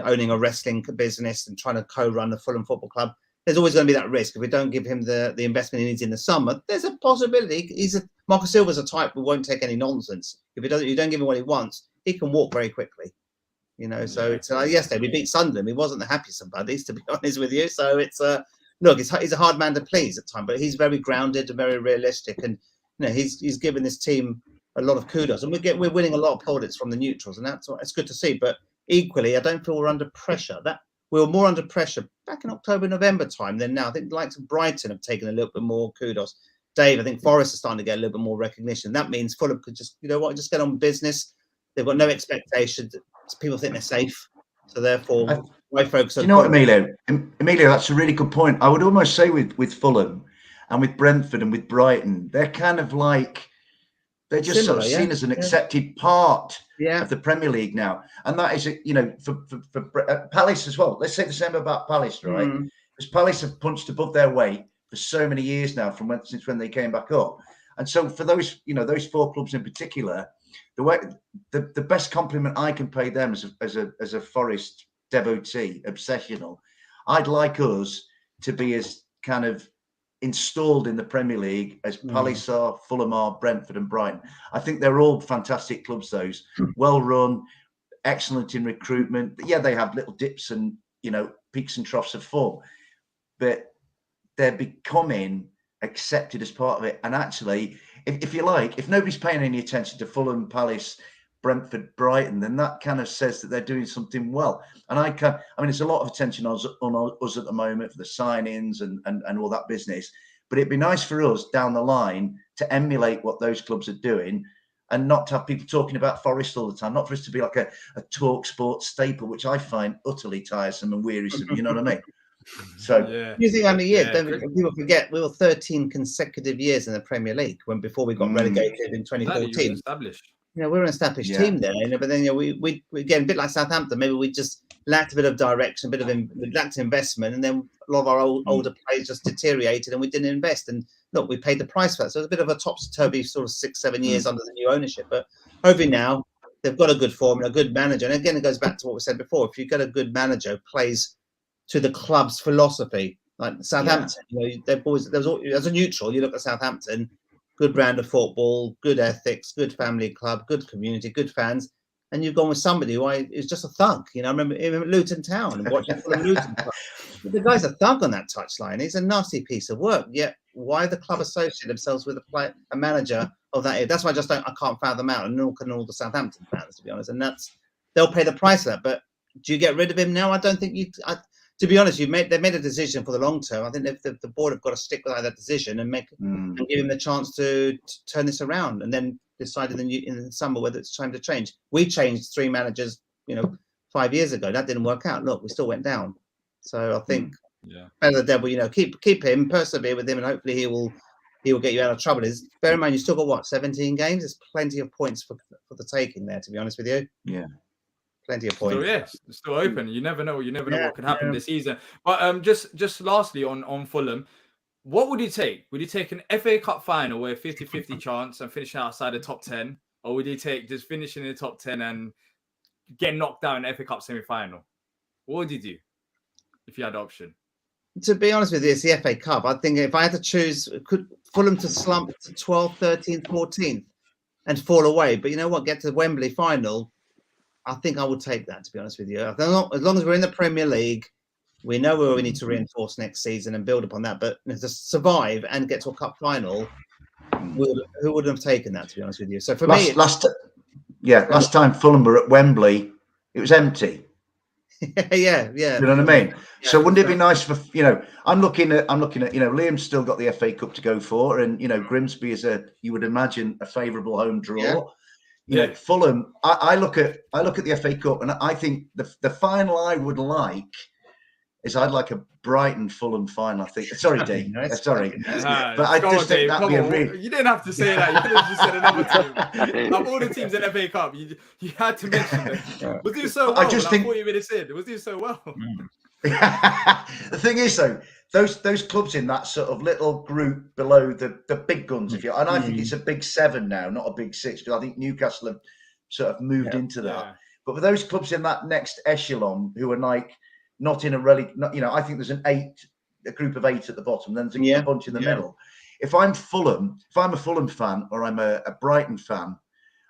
owning a wrestling business and trying to co-run the Fulham Football Club. There's always going to be that risk. If we don't give him the investment he needs in the summer, there's a possibility. Marcus Silva's a type who won't take any nonsense. If you don't give him what he wants, he can walk very quickly. So it's yesterday we beat Sunderland. He wasn't the happiest of buddies, to be honest with you. So it's look, he's a hard man to please at times, but he's very grounded and very realistic, and he's given this team a lot of kudos, and we're winning a lot of plaudits from the neutrals, and it's good to see. But equally, I don't feel we're under pressure. That we were more under pressure back in October, November time than now. I think the likes of Brighton have taken a little bit more kudos. Dave, I think Forest is starting to get a little bit more recognition. That means Fulham could just, just get on with business. They've got no expectations. People think they're safe, so therefore, why focus on? You know what, Emilio? Emilio, that's a really good point. I would almost say with Fulham and with Brentford and with Brighton, they're kind of like they're just similar, sort of seen as an accepted part of the Premier League now, and that is, for Palace as well. Let's say the same about Palace, right? Because Palace have punched above their weight for so many years now, since when they came back up, and so for those, those four clubs in particular. The best compliment I can pay them as a Forest devotee, obsessional, I'd like us to be as kind of installed in the Premier League as Palace are, Fulham are, Brentford and Brighton. I think they're all fantastic clubs, those well run, excellent in recruitment. Yeah, they have little dips and peaks and troughs of form, but they're becoming accepted as part of it. And actually, if you like, if nobody's paying any attention to Fulham, Palace, Brentford, Brighton, then that kind of says that they're doing something well. And there's a lot of attention on us at the moment for the signings and all that business. But it'd be nice for us down the line to emulate what those clubs are doing and not to have people talking about Forest all the time, not for us to be like a talk sports staple, which I find utterly tiresome and wearisome. You know what I mean? So you think how many years? Don't people forget we were 13 consecutive years in the Premier League before we got relegated in 2014. Established. We're an established team there, but then we again a bit like Southampton. Maybe we just lacked a bit of direction, we lacked investment, and then a lot of our older players just deteriorated, and we didn't invest. And look, we paid the price for that. So it's a bit of a topsy-turvy sort of 6-7 years under the new ownership. But hopefully now they've got a good formula, a good manager. And again, it goes back to what we said before. If you get a good manager who plays to the club's philosophy, like Southampton, as a neutral, you look at Southampton, good brand of football, good ethics, good family club, good community, good fans, and you've gone with somebody who is just a thug. I remember Luton Town and watching Fulham Luton. The guy's a thug on that touchline. He's a nasty piece of work. Yet why the club associate themselves with a manager of that? That's why I can't fathom out, and nor can all the Southampton fans, to be honest. And they'll pay the price for that. But do you get rid of him now? I don't think you. To be honest, they've made a decision for the long term. I think the board have got to stick with that decision and and give him the chance to turn this around, and then decide in the summer whether it's time to change. We changed 3 managers, 5 years ago. That didn't work out. Look, we still went down. So I think better the devil. Keep him, persevere with him, and hopefully he will get you out of trouble. Bear in mind, you still got 17 games. There's plenty of points for the taking there. To be honest with you, plenty of points. So it's still open. You never know. You never know what can happen this season. But just lastly on Fulham, what would you take? Would you take an FA Cup final where 50-50 chance and finishing outside the top 10? Or would you take just finishing in the top 10 and get knocked down in the FA Cup semi-final? What would you do if you had the option? To be honest with you, it's the FA Cup. I think if I had to choose, could Fulham to slump to 12th, 13th, 14th and fall away. But you know what? Get to the Wembley final. I think I would take that, to be honest with you. As long as we're in the Premier League, we know where we need to reinforce next season and build upon that. But to survive and get to a cup final, who would have taken that, to be honest with you? So for me... Last time Fulham were at Wembley, it was empty. Yeah. You know what I mean? Yeah, so wouldn't it be nice for, I'm looking at, Liam's still got the FA Cup to go for. And, Grimsby is you would imagine, a favourable home draw. Yeah. Fulham, I look at the FA Cup, and I think the final I would like is I'd like a Brighton Fulham final. I think. Sorry, Dave. Sorry, but I just think that'd be a really... You didn't have to say that. You could have just said another team. Of all the teams in FA Cup, you had to mention them. We'll do so well. I just think 40 minutes in, we'll do so well. The thing is, though, those clubs in that sort of little group below the big guns, if you, and I think it's a big 7 now, not a big 6, because I think Newcastle have sort of moved into that. But for those clubs in that next echelon who are like not in a really, I think there's a group of 8 at the bottom, then there's a bunch in the middle. If I'm a Fulham fan or I'm a Brighton fan,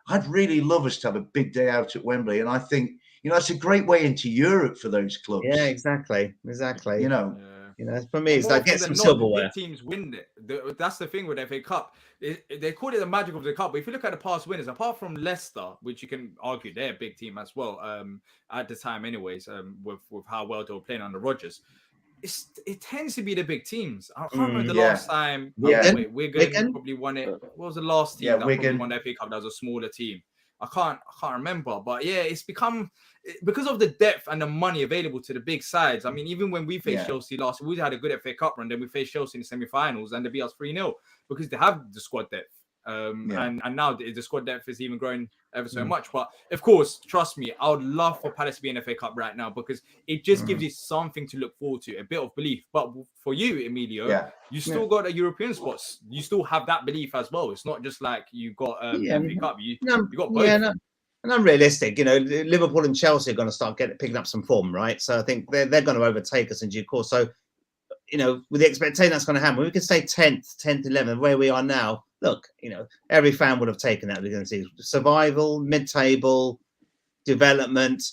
I'd really love us to have a big day out at Wembley. And I think, it's a great way into Europe for those clubs. Yeah, exactly. For me, it's more like get some than not, silverware. The big teams win it. That's the thing with the FA Cup. They call it the magic of the cup. But if you look at the past winners, apart from Leicester, which you can argue they're a big team as well, at the time, anyways, with how well they were playing under Rodgers, it tends to be the big teams. I can't remember the last time. Wigan probably won it. What was the last team that probably won the FA Cup? That was a smaller team. I can't remember, but yeah, it's become because of the depth and the money available to the big sides. I mean, even when we faced Chelsea last, we had a good FA Cup run. Then we faced Chelsea in the semi-finals, and they beat us 3-0 because they have the squad depth. And now the squad depth is even growing ever so much. But of course, trust me, I would love for Palace to be in the FA Cup right now because it just gives you something to look forward to, a bit of belief. But for you, Emilio, you still got the European spots. You still have that belief as well. It's not just like you got FA Cup. You got both. And I'm realistic. Liverpool and Chelsea are going to start picking up some form, right? So I think they're going to overtake us in due course. So, with the expectation that's going to happen, we can say 10th, 11th, where we are now. Look, every fan would have taken that. We're going to see survival, mid-table, development,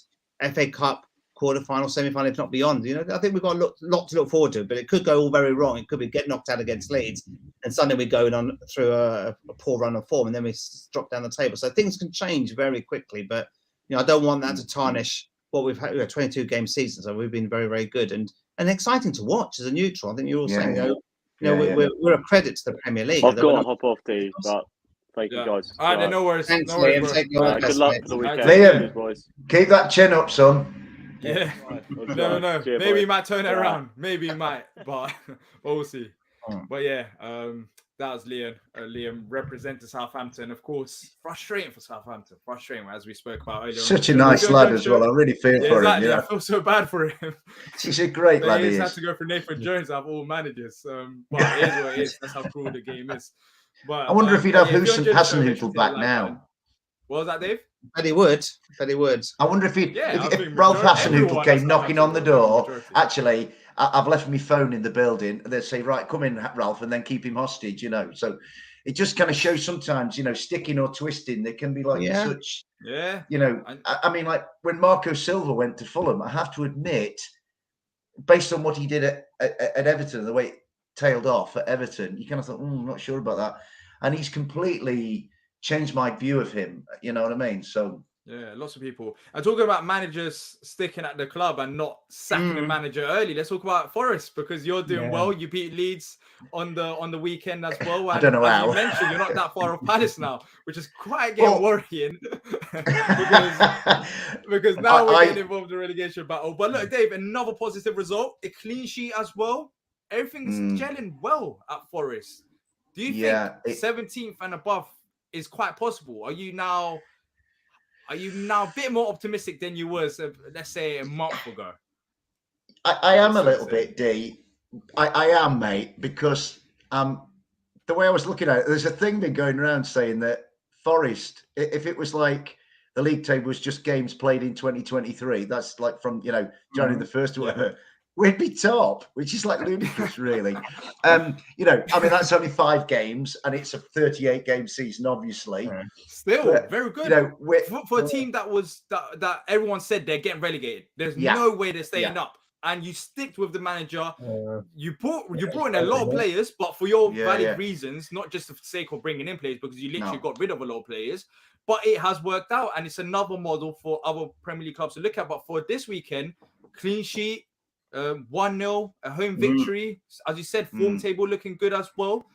FA Cup, quarter-final, semi-final, if not beyond. I think we've got a lot to look forward to, but it could go all very wrong. It could be get knocked out against Leeds, and suddenly we're going on through a poor run of form, and then we drop down the table. So things can change very quickly, but I don't want that to tarnish what we've had. 22 game season, so we've been very, very good and exciting to watch as a neutral. I think you're all saying, we're a credit to the Premier League. I've got to hop off, Dave, but thank you guys. All right, no worries. Thanks, no worries, Liam. Good luck for the weekend. Liam, boys. Keep that chin up, son. Yeah. No. Cheers, maybe he might turn it around. Maybe he might, but we'll see. But yeah, that was Liam. Liam represented Southampton. Of course, frustrating for Southampton. Frustrating, as we spoke about earlier. Such a nice lad as well. I really feel for him. I feel so bad for him. He's a great lad. He had to go for Nathan Jones out of all managers. But it is what it is. That's how cruel the game is. But I wonder if he'd have Hasenhüttl back now. What was that, Dave? But he would. I wonder if if Ralph Hasenhüttl came knocking on the door. Actually, I've left my phone in the building. They'd say, right, come in, Ralph, and then keep him hostage, So it just kind of shows sometimes, sticking or twisting, they can be like such, I mean, like when Marco Silva went to Fulham, I have to admit, based on what he did at Everton, the way it tailed off at Everton, you kind of thought, I'm not sure about that. And he's completely changed my view of him. You know what I mean? So yeah, lots of people. I'm talking about managers sticking at the club and not sacking the manager early. Let's talk about Forest because you're doing well. You beat Leeds on the weekend as well. And I don't know how. You mentioned you're not that far off Palace now, which is quite worrying because now we're getting involved in the relegation battle. But look, Dave, another positive result, a clean sheet as well. Everything's gelling well at Forest. Do you think 17th and above is quite possible? Are you now a bit more optimistic than you was, let's say, a month ago? I am a little bit, D. I am, mate, because the way I was looking at it, there's a thing been going around saying that Forest, if it was like the league table was just games played in 2023, that's like from, January the 1st or whatever, we'd be top, which is like ludicrous, really. I mean, that's only 5 games and it's a 38 game season, obviously. Still, very good. For a team that everyone said they're getting relegated, there's no way they're staying up. And you sticked with the manager. You brought in a lot of players, but for your valid reasons, not just for the sake of bringing in players, because you literally got rid of a lot of players. But it has worked out, and it's another model for other Premier League clubs to look at. But for this weekend, clean sheet, 1-0, a home victory. As you said, form table looking good as well.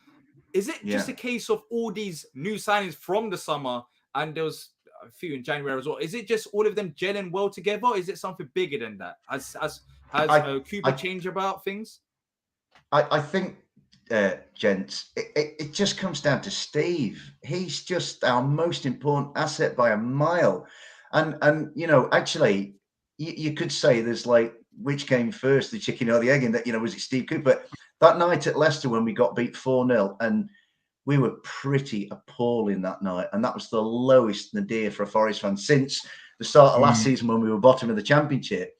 Is it just a case of all these new signings from the summer, and there was a few in January as well? Is it just all of them gelling well together? Or is it something bigger than that? Has Cooper changed about things? I think, gents, it just comes down to Steve. He's just our most important asset by a mile. And actually, you could say there's like, which came first, the chicken or the egg? And that, was it Steve Cooper? That night at Leicester when we got beat 4-0, and we were pretty appalling that night. And that was the lowest nadir for a Forest fan since the start of last season when we were bottom of the Championship.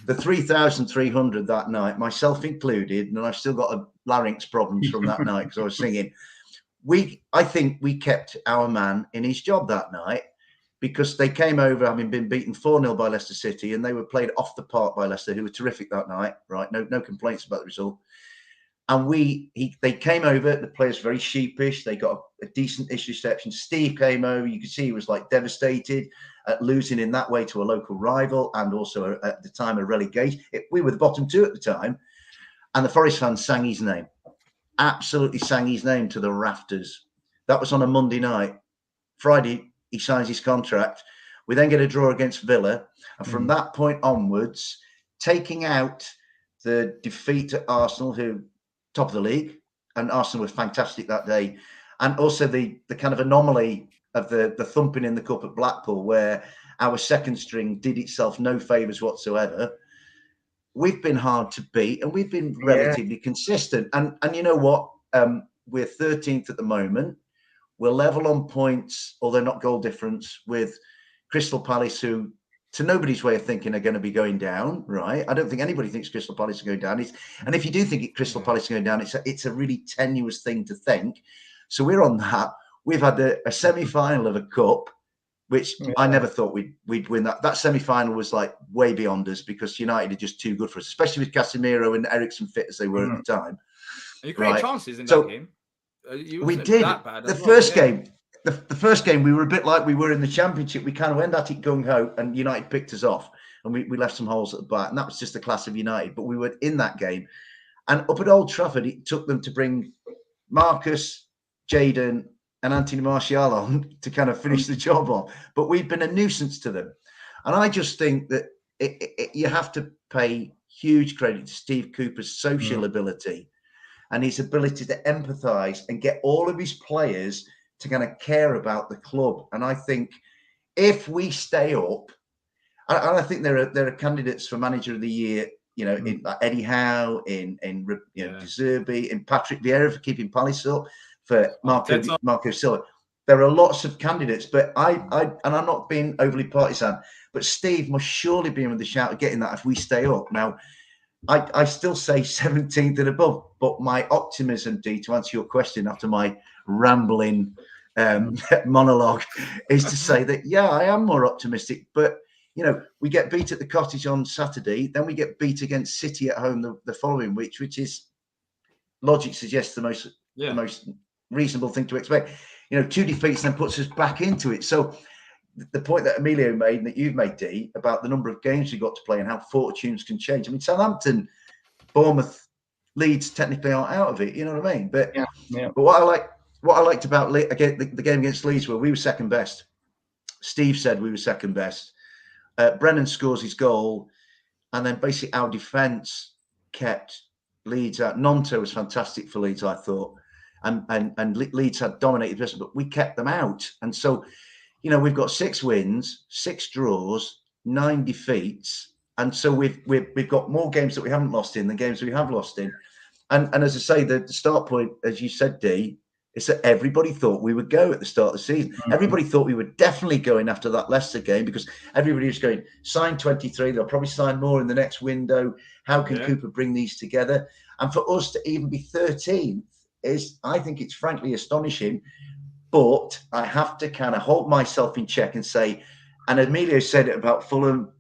The 3,300 that night, myself included, and I've still got a larynx problems from that night because I was singing. I think we kept our man in his job that night because they came over having been beaten 4-0 by Leicester City, and they were played off the park by Leicester, who were terrific that night, right? No complaints about the result. And they came over, the players were very sheepish. They got a decent-ish reception. Steve came over. You could see he was like devastated at losing in that way to a local rival and also at the time of relegation. We were the bottom two at the time. And the Forest fans sang his name. Absolutely sang his name to the rafters. That was on a Monday night. Friday, he signs his contract. We then get a draw against Villa. And from that point onwards, taking out the defeat at Arsenal, who top of the league, and Arsenal was fantastic that day, and also the kind of anomaly of the thumping in the cup at Blackpool, where our second string did itself no favours whatsoever. We've been hard to beat, and we've been relatively consistent. And you know what? We're 13th at the moment. We're level on points, although not goal difference, with Crystal Palace, who, to nobody's way of thinking, are going to be going down, right? I don't think anybody thinks Crystal Palace are going down. And if you do think Crystal Palace is going down, it's a really tenuous thing to think. So we're on that. We've had a semi-final of a cup, which I never thought we'd win. That semi-final was like way beyond us because United are just too good for us, especially with Casemiro and Eriksen fit as they were at the time. You created chances in that game. We did. The first game, we were a bit like we were in the Championship. We kind of went at it gung-ho, and United picked us off, and we left some holes at the back, and that was just the class of United. But we were in that game. And up at Old Trafford, it took them to bring Marcus, Jadon, and Anthony Martial on to kind of finish the job off. But we've been a nuisance to them. And I just think that you have to pay huge credit to Steve Cooper's social ability and his ability to empathise and get all of his players to kind of care about the club. And I think if we stay up, and I think there are candidates for Manager of the Year, in like Eddie Howe, in De Zerbi, in Patrick Vieira for keeping Palace up, for Marco Silva. There are lots of candidates, but I'm not being overly partisan, but Steve must surely be in with the shout of getting that if we stay up. Now, I still say 17th and above, but my optimism, D, to answer your question after my rambling monologue, is to say that, I am more optimistic. But, we get beat at the Cottage on Saturday, then we get beat against City at home the following week, which is, logic suggests the most reasonable thing to expect. 2 defeats then puts us back into it. So the point that Emilio made and that you've made, D, about the number of games we got to play and how fortunes can change. I mean, Southampton, Bournemouth, Leeds technically aren't out of it. You know what I mean? But but what I liked about the game against Leeds were we were second best. Steve said we were second best. Brennan scores his goal, and then basically our defence kept Leeds out. Nonto was fantastic for Leeds, I thought, and Leeds had dominated this, but we kept them out, and so. We've got 6 wins, 6 draws, 9 defeats. And so we've got more games that we haven't lost in than games we have lost in. And as I say, the start point, as you said, D, is that everybody thought we would go at the start of the season. Everybody thought we were definitely going after that Leicester game because everybody was going, sign 23, they'll probably sign more in the next window. How can Cooper bring these together? And for us to even be 13th I think it's frankly astonishing. But I have to kind of hold myself in check and say, and Emilio said it about Fulham,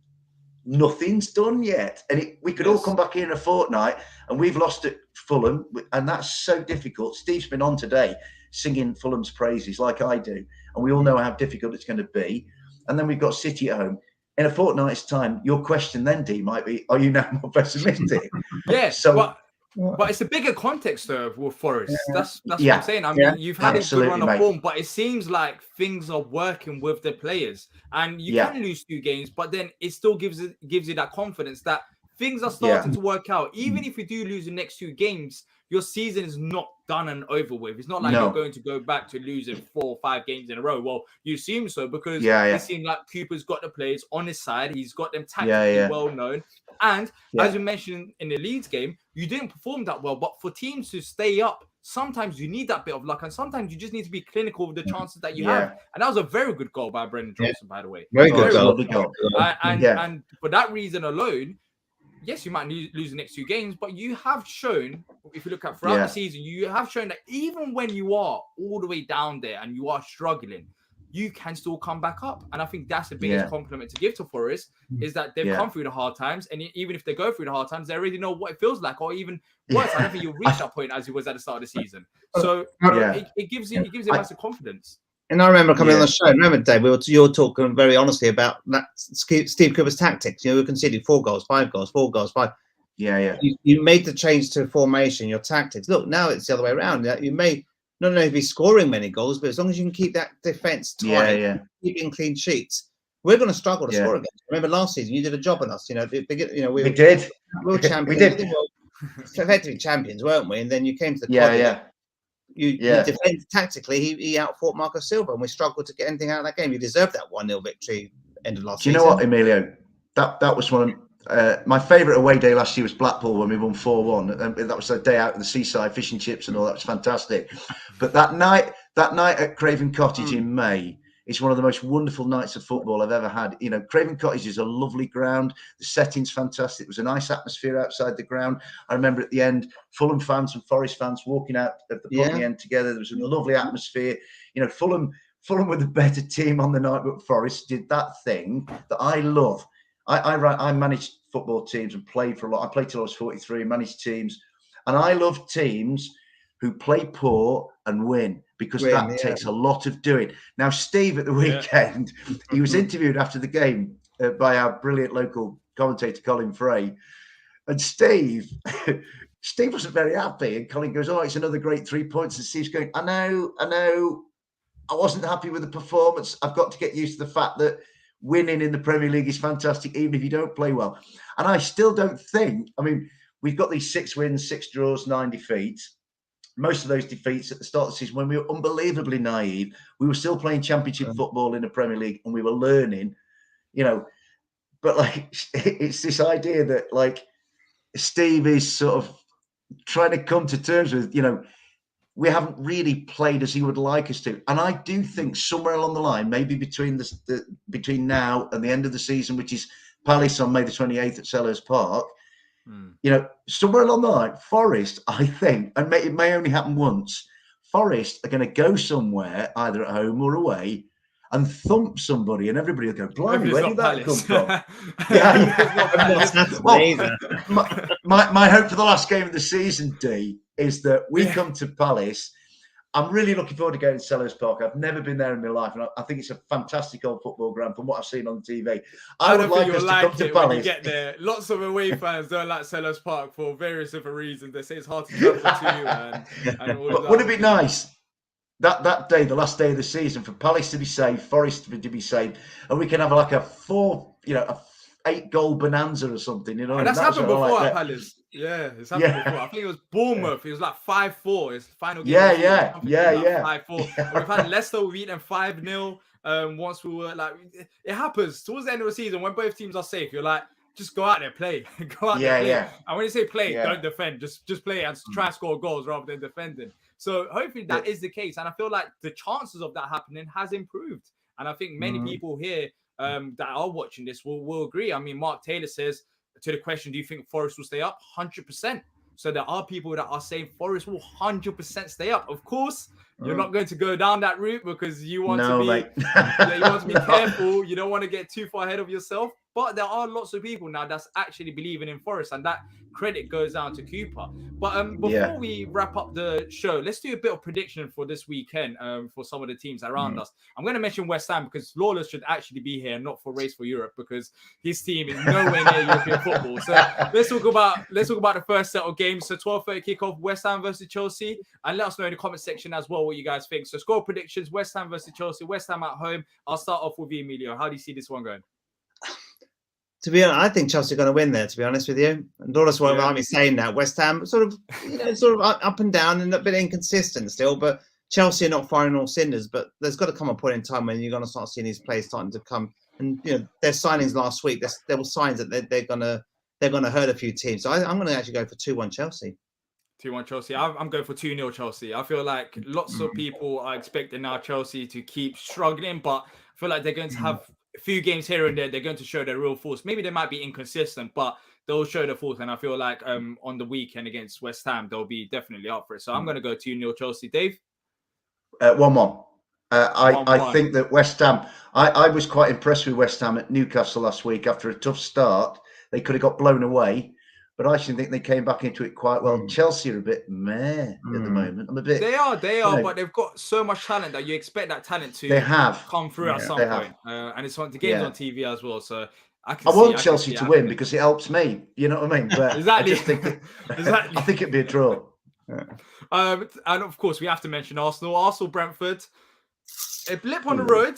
nothing's done yet. And we could all come back here in a fortnight and we've lost at Fulham. And that's so difficult. Steve's been on today singing Fulham's praises like I do. And we all know how difficult it's going to be. And then we've got City at home. In a fortnight's time, your question then, D, might be, are you now more pessimistic? Yes. So. But it's a bigger context though with Forest. That's what I'm saying. I mean, you've had a good run of form, but it seems like things are working with the players. And you can lose 2 games, but then it still gives you that confidence that things are starting to work out. Even if you do lose the next 2 games, your season is not done and over with. It's not like you're going to go back to losing 4 or 5 games in a row. Well, you assume so because it seems like Cooper's got the players on his side. He's got them tactically well known. And as you mentioned in the Leeds game, you didn't perform that well. But for teams to stay up sometimes you need that bit of luck, and sometimes you just need to be clinical with the chances that you have. And that was a very good goal by Brendan Johnson, by the way. Very good goal. And for that reason alone, yes, you might lose the next 2 games, but you have shown, if you look at throughout the season, you have shown that even when you are all the way down there and you are struggling, you can still come back up. And I think that's the biggest compliment to give to Forest, is that they've come through the hard times. And even if they go through the hard times, they already know what it feels like, or even worse. I don't think you'll reach that point as it was at the start of the season. So it gives you massive confidence. And I remember coming on the show. Remember, Dave, you were talking very honestly about that Steve Cooper's tactics. You know, we conceded 4 goals, 5 goals, 4 goals, 5. You made the change to formation, your tactics. Look, now it's the other way around. You may not only be scoring many goals, but as long as you can keep that defense tight, keeping clean sheets, we're going to struggle to score again. Remember last season, you did a job on us. You know, we did. We were champions. We did. Effectively champions, weren't we? And then you came to the You defended tactically. He outfought Marco Silva, and we struggled to get anything out of that game. You deserved that 1-0 victory end of last season. Do you know what, Emilio? That was one of my favourite away day last year was Blackpool when we won 4-1. And that was the day out at the seaside, fish and chips and all. That was fantastic. But that night at Craven Cottage in May, it's one of the most wonderful nights of football I've ever had. You know, Craven Cottage is a lovely ground. The setting's fantastic. It was a nice atmosphere outside the ground. I remember at the end, Fulham fans and Forest fans walking out at the pub at the end together. There was a lovely atmosphere. You know, Fulham were the better team on the night, but Forest did that thing that I love. I managed football teams and played for a lot. I played till I was 43, managed teams. And I love teams who play poor and win, because that takes a lot of doing. Now, Steve at the weekend, he was interviewed after the game by our brilliant local commentator, Colin Frey. And Steve wasn't very happy. And Colin goes, it's another great 3 points. And Steve's going, I know. I wasn't happy with the performance. I've got to get used to the fact that winning in the Premier League is fantastic, even if you don't play well. And I still don't think, we've got these 6 wins, 6 draws, 9 defeats. Most of those defeats at the start of the season, when we were unbelievably naive, we were still playing championship football in the Premier League, and we were learning, you know. But it's this idea that Steve is sort of trying to come to terms with, you know, we haven't really played as he would like us to. And I do think somewhere along the line, maybe between between now and the end of the season, which is Palace on May the 28th at Selhurst Park, you know, somewhere along the line, Forest, I think, and it may only happen once, Forest are going to go somewhere, either at home or away, and thump somebody, and everybody will go, blimey, where did that come from? My hope for the last game of the season, D, is that we come to Palace. I'm really looking forward to going to Selhurst Park. I've never been there in my life, and I think it's a fantastic old football ground from what I've seen on TV. I would like us to come to Palace. When you get there, lots of away fans don't like Selhurst Park for various different reasons. They say it's hard to travel to. And all but wouldn't it be nice that day, the last day of the season, for Palace to be safe, Forest to be safe, and we can have a 8-goal bonanza or something, you know? And that's happened before at Palace. Yeah, it's happened before. I think it was Bournemouth. It was 5-4. It's final game. 5-4. We've had Leicester, we beat them 5-0. Once we were it happens towards the end of the season when both teams are safe. You're like, just go out there, play. Go out there, play. And when you say play, don't defend. Just play and try and score goals rather than defending. So hopefully that is the case. And I feel like the chances of that happening has improved. And I think many people here that are watching this will agree. I mean, Mark Taylor says, to the question, do you think Forest will stay up? 100%. So there are people that are saying Forest will 100% stay up. Of course, you're not going to go down that route because you want to be careful. You don't want to get too far ahead of yourself. But there are lots of people now that's actually believing in Forest, and that credit goes down to Cooper. But before we wrap up the show, let's do a bit of prediction for this weekend for some of the teams around us. I'm going to mention West Ham because Lawless should actually be here, not for Race for Europe, because his team is nowhere near European football. So let's talk about the first set of games. So 12:30 kickoff, West Ham versus Chelsea, and let us know in the comment section as well what you guys think. So score predictions: West Ham versus Chelsea. West Ham at home. I'll start off with you, Emilio. How do you see this one going? To be honest, I think Chelsea are going to win there, to be honest with you. And Doris won't mind me saying that. West Ham sort of up and down and a bit inconsistent still, but Chelsea are not firing all cinders. But there's got to come a point in time when you're going to start seeing these players starting to come. And you know, their signings last week, there were signs that they're going to hurt a few teams. So I'm going to actually go for 2-1 Chelsea. 2-1 Chelsea. I'm going for 2-0 Chelsea. I feel like lots of people are expecting now Chelsea to keep struggling, but I feel like they're going to have a few games here and there. They're going to show their real force. Maybe they might be inconsistent, but they'll show their force. And I feel like on the weekend against West Ham, they'll be definitely up for it. So I'm going to go 2-0 Chelsea. Dave? 1-1. I 1-1. think that West Ham, I was quite impressed with West Ham at Newcastle last week. After a tough start, they could have got blown away, but I actually think they came back into it quite well. Chelsea are a bit meh at the moment. I'm a bit. They are, but they've got so much talent that you expect that talent to come through at some point. And it's on the game's on TV as well, so I want Chelsea to win because it helps me. You know what I mean? But exactly. I just think I think it'd be a draw. And of course, we have to mention Arsenal, Brentford. A blip on the road.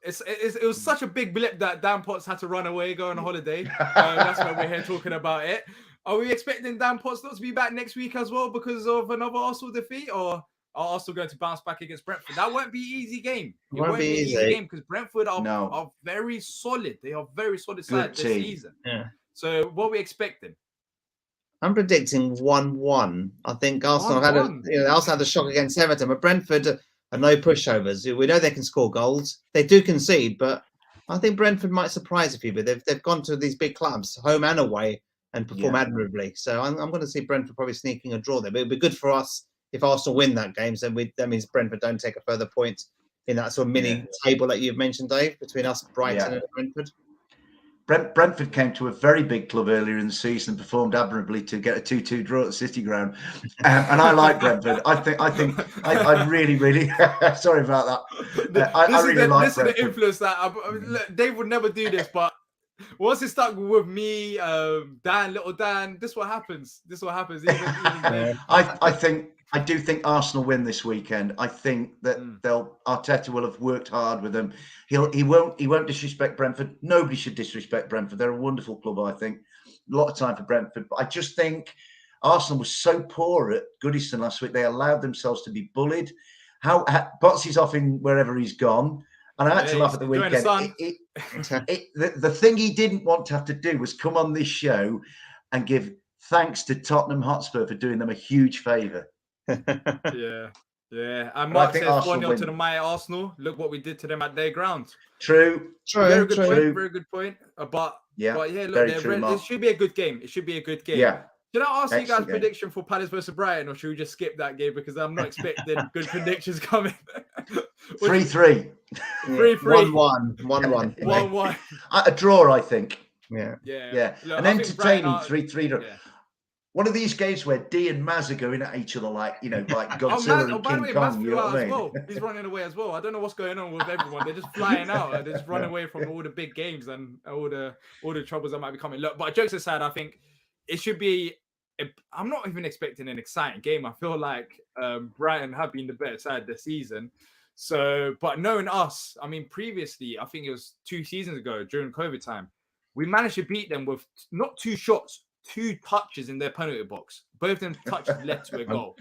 It was such a big blip that Dan Potts had to run away, go on a holiday. That's why we're here talking about it. Are we expecting Dan Potts not to be back next week as well because of another Arsenal defeat, or are Arsenal going to bounce back against Brentford? That won't be an easy game. It won't be an easy game because Brentford are very solid. They are very solid side this season. Yeah. So what are we expecting? I'm predicting 1-1. I think Arsenal had a shock against Everton, but Brentford are no pushovers. We know they can score goals. They do concede, but I think Brentford might surprise a few. But they've gone to these big clubs, home and away, and perform admirably. So I'm going to see Brentford probably sneaking a draw there. But it'd be good for us if Arsenal win that game. So that means Brentford don't take a further point in that sort of mini table that you've mentioned, Dave, between us, Brighton and Brentford. Brentford came to a very big club earlier in the season and performed admirably to get a 2-2 draw at the City Ground. And I like Brentford. I really, really sorry about that. I really like Brentford. This is the influence that Dave would never do this, but once it's stuck with me, Dan, little Dan, this is what happens. I do think Arsenal win this weekend. I think that Arteta will have worked hard with them. He won't disrespect Brentford. Nobody should disrespect Brentford. They're a wonderful club, I think. A lot of time for Brentford. But I just think Arsenal was so poor at Goodison last week. They allowed themselves to be bullied. Potsy's off in wherever he's gone. And I had to laugh at the weekend. The thing he didn't want to have to do was come on this show and give thanks to Tottenham Hotspur for doing them a huge favour. Yeah. And Mark says 1-0 to the mighty Arsenal. Look what we did to them at their ground. True. Very good point. But look, it should be a good game. Yeah. Should I ask you guys prediction for Palace versus Brighton, or should we just skip that game because I'm not expecting good predictions coming? 3-3. 1-1. 1-1. A draw, I think. Yeah. Look, an entertaining 3-3 draw. One of these games where D and Maz are going at each other like Godzilla and King Kong. You know what I mean? Well. He's running away as well. I don't know what's going on with everyone. They're just flying out. They're just running away from all the big games and all the troubles that might be coming. Look, but jokes aside, I think it should be. I'm not even expecting an exciting game. I feel like Brighton have been the better side this season. So, but knowing us, I mean, previously, I think it was 2 seasons ago during COVID time, we managed to beat them with not 2 shots. 2 touches in their penalty box. Both of them touches led to a goal.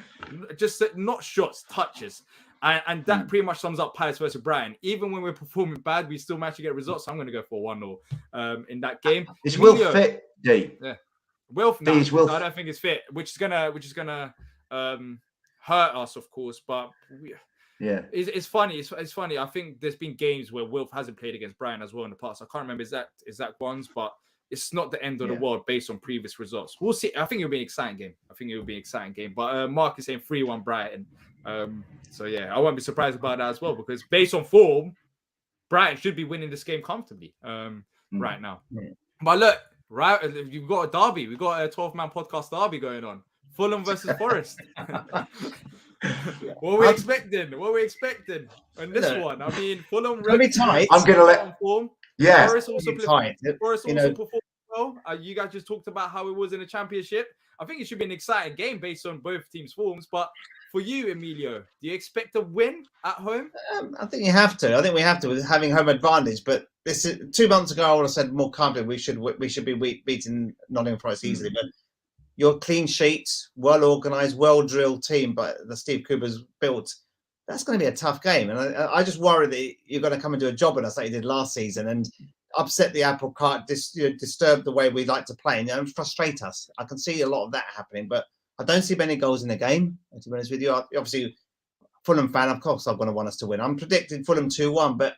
Just not shots, touches. And that pretty much sums up Palace versus Brighton. Even when we're performing bad, we still manage to get results. So I'm going to go for 1-0 in that game. Is Will fit, D? Yeah. Will, no, I don't think it's fit, which is gonna hurt us, of course. But it's funny. It's funny. I think there's been games where Wilf hasn't played against Brighton as well in the past. I can't remember exact ones, but it's not the end of the world based on previous results. We'll see. I think it'll be an exciting game. But Mark is saying 3-1 Brighton. So yeah, I won't be surprised about that as well because based on form, Brighton should be winning this game comfortably right now. But look, you've got a derby. We've got a 12-man podcast derby going on. Fulham versus Forest. What are we expecting? On this one? I mean, Fulham. Be tight. I'm going to let. Form. Yeah. Forest also performed well. You guys just talked about how it was in the Championship. I think it should be an exciting game based on both teams' forms. But for you, Emilio, do you expect a win at home? I think you have to. I think we have to with having home advantage. But this is 2 months ago, I would have said more confidently we should be beating Nottingham Forest easily. But your clean sheets, well organised, well drilled team, but the Steve Cooper's built. That's going to be a tough game. And I just worry that you're going to come and do a job on us like you did last season and upset the apple cart, disturb the way we like to play and frustrate us. I can see a lot of that happening, but I don't see many goals in the game, to be honest with you. Obviously, Fulham fan, of course, I'm going to want us to win. I'm predicting Fulham 2-1, but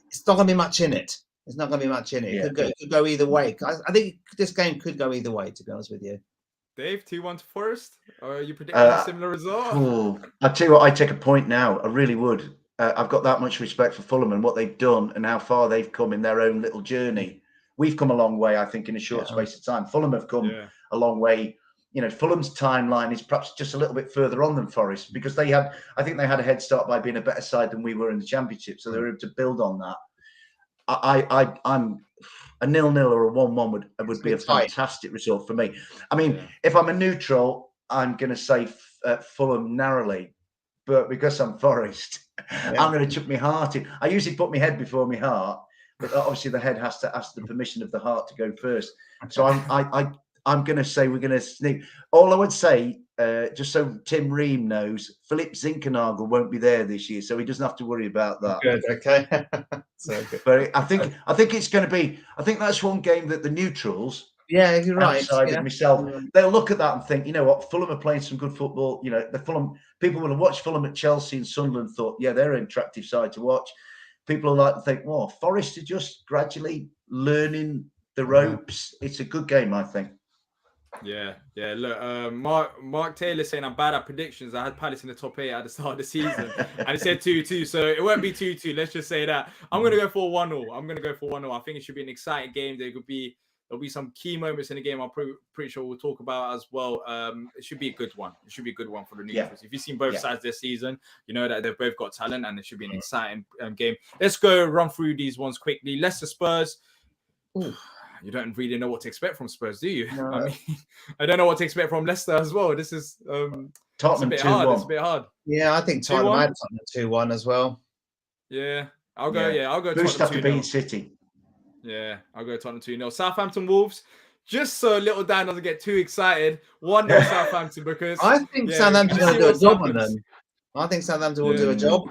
it's not going to be much in it. It's not going to be much in it. It could go either way. I think this game could go either way, to be honest with you. Dave, 2-1 to Forest? Or are you predicting a similar result? I'll tell you what, I'd take a point now. I really would. I've got that much respect for Fulham and what they've done and how far they've come in their own little journey. We've come a long way, I think, in a short space of time. Fulham have come a long way. You know, Fulham's timeline is perhaps just a little bit further on than Forest because I think they had a head start by being a better side than we were in the Championship. So they were able to build on that. I'm a 0-0 or a 1-1 would be a fantastic result for me. I mean, if I'm a neutral, I'm going to say Fulham narrowly, but because I'm Forest, I'm going to chuck my heart in. I usually put my head before my heart, but obviously the head has to ask the permission of the heart to go first. So I'm going to say we're going to sneak. All I would say, just so Tim Ream knows, Philip Zinkernagel won't be there this year, so he doesn't have to worry about that. Good, okay. So good. But I think it's going to be. I think that's one game that the neutrals. Yeah, you're right. Outside of myself, they'll look at that and think, you know what, Fulham are playing some good football. You know, the Fulham people will have watched Fulham at Chelsea and Sunderland. Thought, yeah, they're an attractive side to watch. People will like to think, well, Forest are just gradually learning the ropes. It's a good game, I think. Yeah. Look, Mark Taylor saying I'm bad at predictions. I had Palace in the top 8 at the start of the season, and he said 2-2, so it won't be 2-2. Let's just say that. I'm going to go for 1-0. I think it should be an exciting game. There'll be some key moments in the game. I'm pretty sure we'll talk about as well. It should be a good one. It should be a good one for the neutrals. If you've seen both sides this season, you know that they've both got talent, and it should be an exciting game. Let's go run through these ones quickly. Leicester Spurs. Ooh. You don't really know what to expect from Spurs, do you? No. I mean, I don't know what to expect from Leicester as well. This is Tottenham it's a bit hard. Yeah, I think Tottenham had Tottenham 2-1 as well. Yeah, I'll go Boost Tottenham 2-0. City. Yeah, I'll go Tottenham 2-0. Southampton Wolves. Just so little Dan doesn't get too excited. 1-0 Southampton because I think Southampton's going to do a job on them. I think Southampton will do a job.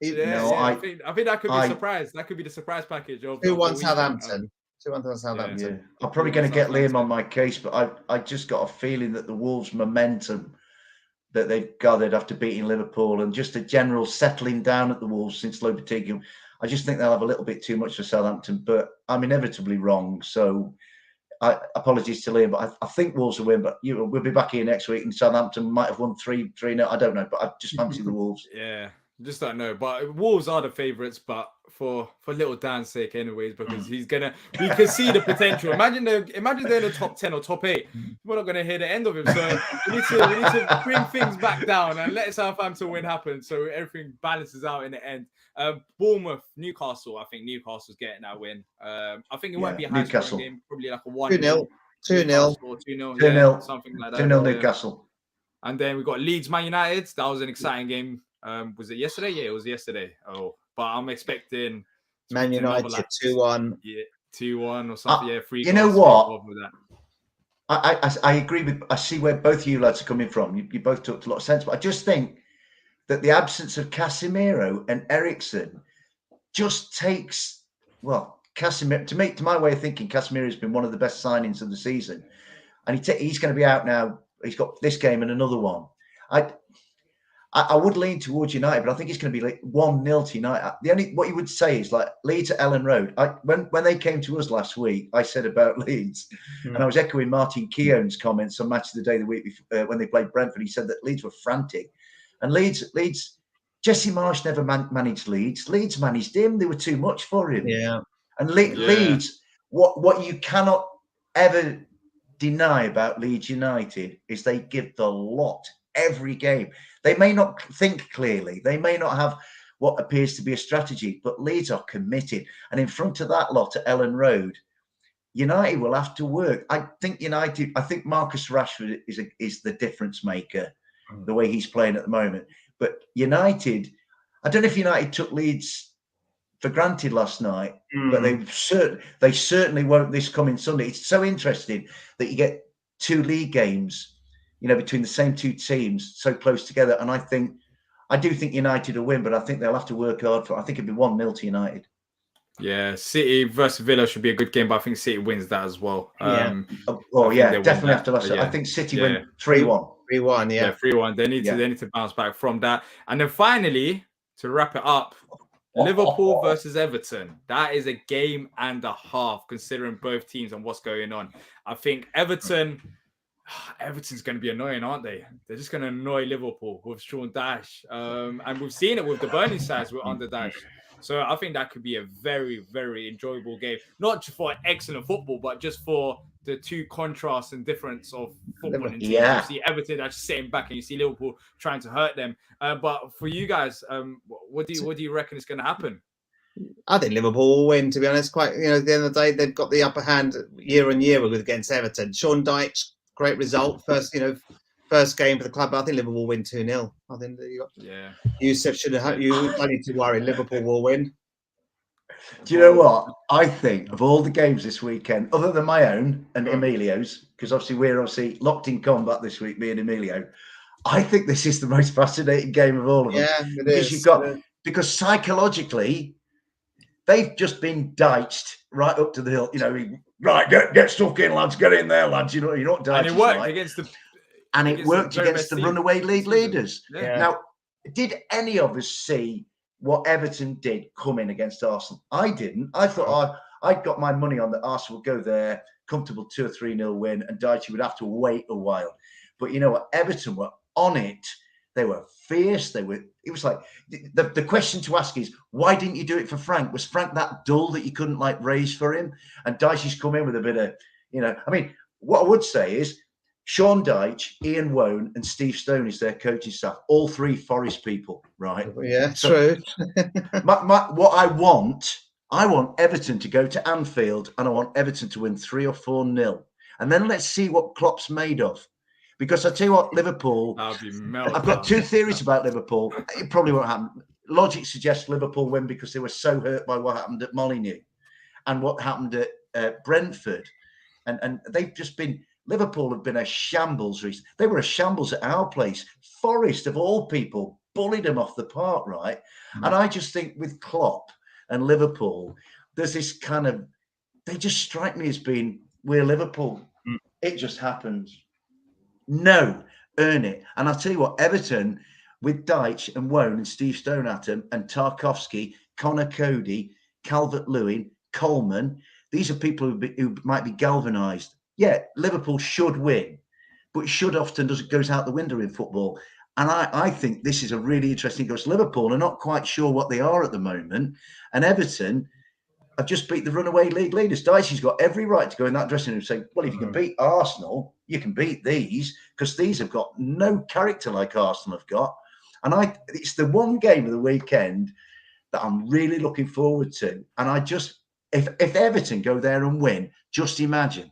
I think that could be a surprise. That could be the surprise package of 2-1 Southampton. 2-1 Southampton. Yeah. I'm probably going to get Liam on my case, but I just got a feeling that the Wolves' momentum that they've gathered after beating Liverpool and just a general settling down at the Wolves since Lopetegui, I just think they'll have a little bit too much for Southampton, but I'm inevitably wrong. So apologies to Liam, but I think Wolves will win, but we'll be back here next week and Southampton might have won 3-0. I don't know, but I just fancy the Wolves. Yeah. Just don't know, but Wolves are the favourites. But for little Dan's sake, anyways, because we can see the potential. Imagine they're in the top 10 or top 8. We're not gonna hear the end of him. So we need to bring things back down and let Southampton win happen, so everything balances out in the end. Bournemouth, Newcastle. I think Newcastle's getting that win. I think it won't be a high scoring game. Probably like a 1-0, 2-0, 2-0, something like that. 2-0 Newcastle. And then we've got Leeds, Man United. That was an exciting game. Was it yesterday? Yeah, it was yesterday. But I'm expecting Man United 2-1. Yeah, 2-1 or something. Yeah, 3. You know what? I agree with. I see where both you lads are coming from. You both talked a lot of sense, but I just think that the absence of Casemiro and Eriksen just takes. Well, Casemiro to my way of thinking, Casemiro has been one of the best signings of the season, and he's going to be out now. He's got this game and another one. I would lean towards United, but I think it's going to be like 1-0 to United. What you would say is like Leeds at Ellen Road. When they came to us last week, I said about Leeds, and I was echoing Martin Keown's comments on Match of the Day the week before, when they played Brentford. He said that Leeds were frantic, and Leeds. Jesse Marsh never managed Leeds. Leeds managed him. They were too much for him. Yeah, and Leeds. What you cannot ever deny about Leeds United is they give the lot every game. They may not think clearly. They may not have what appears to be a strategy, but Leeds are committed. And in front of that lot at Ellen Road, United will have to work. I think Marcus Rashford is the difference maker, the way he's playing at the moment. But United, I don't know if United took Leeds for granted last night, but they certainly won't this coming Sunday. It's so interesting that you get 2 league games, between the same 2 teams so close together. And I do think United will win, but I think they'll have to work hard for it. I think it'll be 1-0 to United. Yeah, City versus Villa should be a good game, but I think City wins that as well. Definitely after last. I think City win 3-1. 3-1, yeah. 3-1. They need to bounce back from that. And then finally, to wrap it up, Liverpool versus Everton. That is a game and a half, considering both teams and what's going on. I think Everton's going to be annoying, aren't they? They're just going to annoy Liverpool with Sean Dyche. And we've seen it with the Burnley sides under Dyche. So I think that could be a very, very enjoyable game. Not just for excellent football, but just for the two contrasts and difference of football and teams. You see Everton actually sitting back and you see Liverpool trying to hurt them. But for you guys, what do you reckon is going to happen? I think Liverpool will win, to be honest. Quite, at the end of the day, they've got the upper hand year on year against Everton. Sean Dyche, great result. First game for the club. I think Liverpool will win 2-0. I think Yusuf you don't need to worry. Liverpool will win. Do you know what? I think of all the games this weekend, other than my own and Emilio's, because obviously we're locked in combat this week, me and Emilio. I think this is the most fascinating game of all of them. Yeah, it is. Because psychologically, they've just been diced right up to the hill. Right, get stuck in, lads. Get in there, lads. You're not diced. And it worked against the. And it worked against the runaway league leaders. Yeah. Now, did any of us see what Everton did coming against Arsenal? I didn't. I thought I'd got my money on that Arsenal would go there, comfortable 2 or 3-0 win, and Dyche would have to wait a while. But you know what? Everton were on it. They were fierce. It was like the question to ask is, why didn't you do it for Frank? Was Frank that dull that you couldn't raise for him? And Dyche's come in with a bit of, I mean, what I would say is, Sean Dyche, Ian Wone, and Steve Stone is their coaching staff. All three Forest people, right? Yeah, true. What I want Everton to go to Anfield, and I want Everton to win 3 or 4-0, and then let's see what Klopp's made of. Because I tell you what, Liverpool. I've got two theories about Liverpool. It probably won't happen. Logic suggests Liverpool win because they were so hurt by what happened at Molineux and what happened at Brentford, and they've just been. Liverpool have been a shambles recently. They were a shambles at our place. Forest, of all people, bullied them off the park, right? Mm-hmm. And I just think with Klopp and Liverpool, there's this kind of, they just strike me as being, we're Liverpool. Mm. It just happens. No, earn it. And I'll tell you what, Everton, with Dyche and Wone and Steve Stone at him, and Tarkowski, Connor Cody, Calvert-Lewin, Coleman, these are people who might be galvanised. Yeah, Liverpool should win, but should often goes out the window in football. And I think this is a really interesting because Liverpool are not quite sure what they are at the moment. And Everton have just beat the runaway league leaders. Dyche's got every right to go in that dressing room and say, well, if you can beat Arsenal, you can beat these, because these have got no character like Arsenal have got. And it's the one game of the weekend that I'm really looking forward to. And if Everton go there and win, just imagine.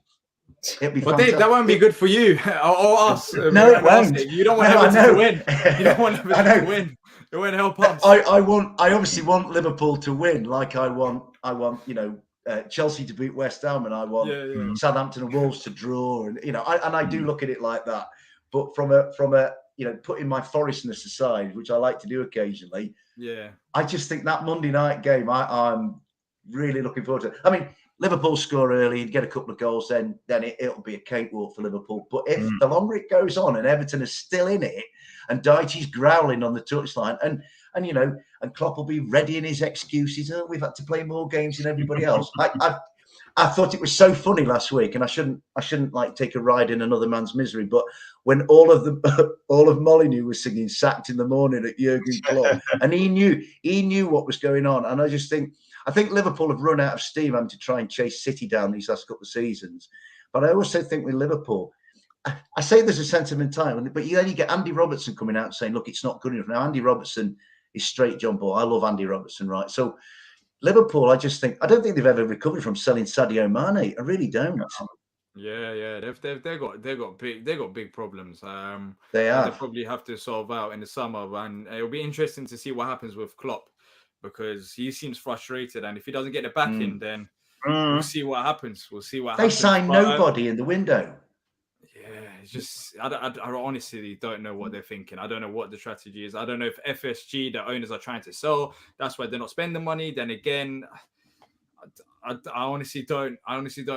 But Dave, that won't be good for you or us. No, it won't. You don't want Everton to win. You don't want Everton to win. It won't help us. I obviously want Liverpool to win, like I want Chelsea to beat West Ham, and I want Southampton and Wolves to draw, and I do look at it like that. But from a putting my Forestness aside, which I like to do occasionally, I just think that Monday night game, I'm really looking forward to it. I mean, Liverpool score early and get a couple of goals, then it'll be a cakewalk for Liverpool. But if the longer it goes on and Everton is still in it and Dyche's growling on the touchline and Klopp will be ready in his excuses, we've had to play more games than everybody else. I thought it was so funny last week, and I shouldn't take a ride in another man's misery. But when all of Molineux was singing "Sacked in the Morning" at Jurgen Klopp, and he knew what was going on, and I think Liverpool have run out of steam having to try and chase City down these last couple of seasons. But I also think with Liverpool, I say there's a sentimentality, but then you get Andy Robertson coming out saying, "Look, it's not good enough." Now Andy Robertson is straight John Ball. I love Andy Robertson, right? So. Liverpool, I don't think they've ever recovered from selling Sadio Mane. I really don't. Yeah, they've got big problems. They probably have to solve out in the summer, and it'll be interesting to see what happens with Klopp because he seems frustrated, and if he doesn't get it back in, then we'll see what happens. They sign nobody in the window. Yeah, it's just I honestly don't know what they're thinking. I don't know what the strategy is. I don't know if FSG, the owners, are trying to sell. That's why they're not spending money. Then again, I honestly don't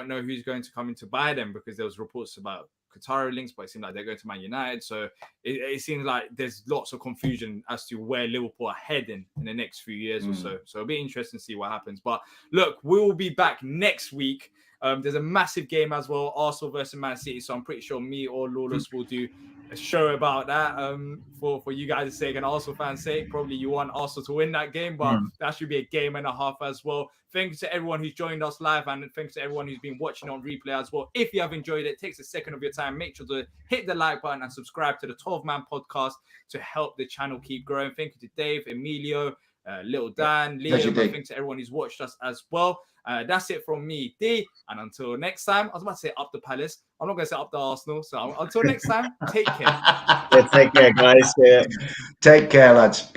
know who's going to come in to buy them, because there was reports about Qatari links, but it seems like they're going to Man United. So it seems like there's lots of confusion as to where Liverpool are heading in the next few years or so. So it'll be interesting to see what happens. But look, we will be back next week. There's a massive game as well, Arsenal versus Man City. So I'm pretty sure me or Lawless will do a show about that for you guys' sake and Arsenal fans' sake. Probably you want Arsenal to win that game, but that should be a game and a half as well. Thank you to everyone who's joined us live, and thanks to everyone who's been watching on replay as well. If you have enjoyed it, takes a second of your time, make sure to hit the like button and subscribe to the 12-Man podcast to help the channel keep growing. Thank you to Dave, Emilio, Little Dan, Liam, and thanks to everyone who's watched us as well. That's it from me, D. And until next time, I was about to say up the Palace. I'm not going to say up the Arsenal. So until next time, take care. Take care, guys. Take care, lads.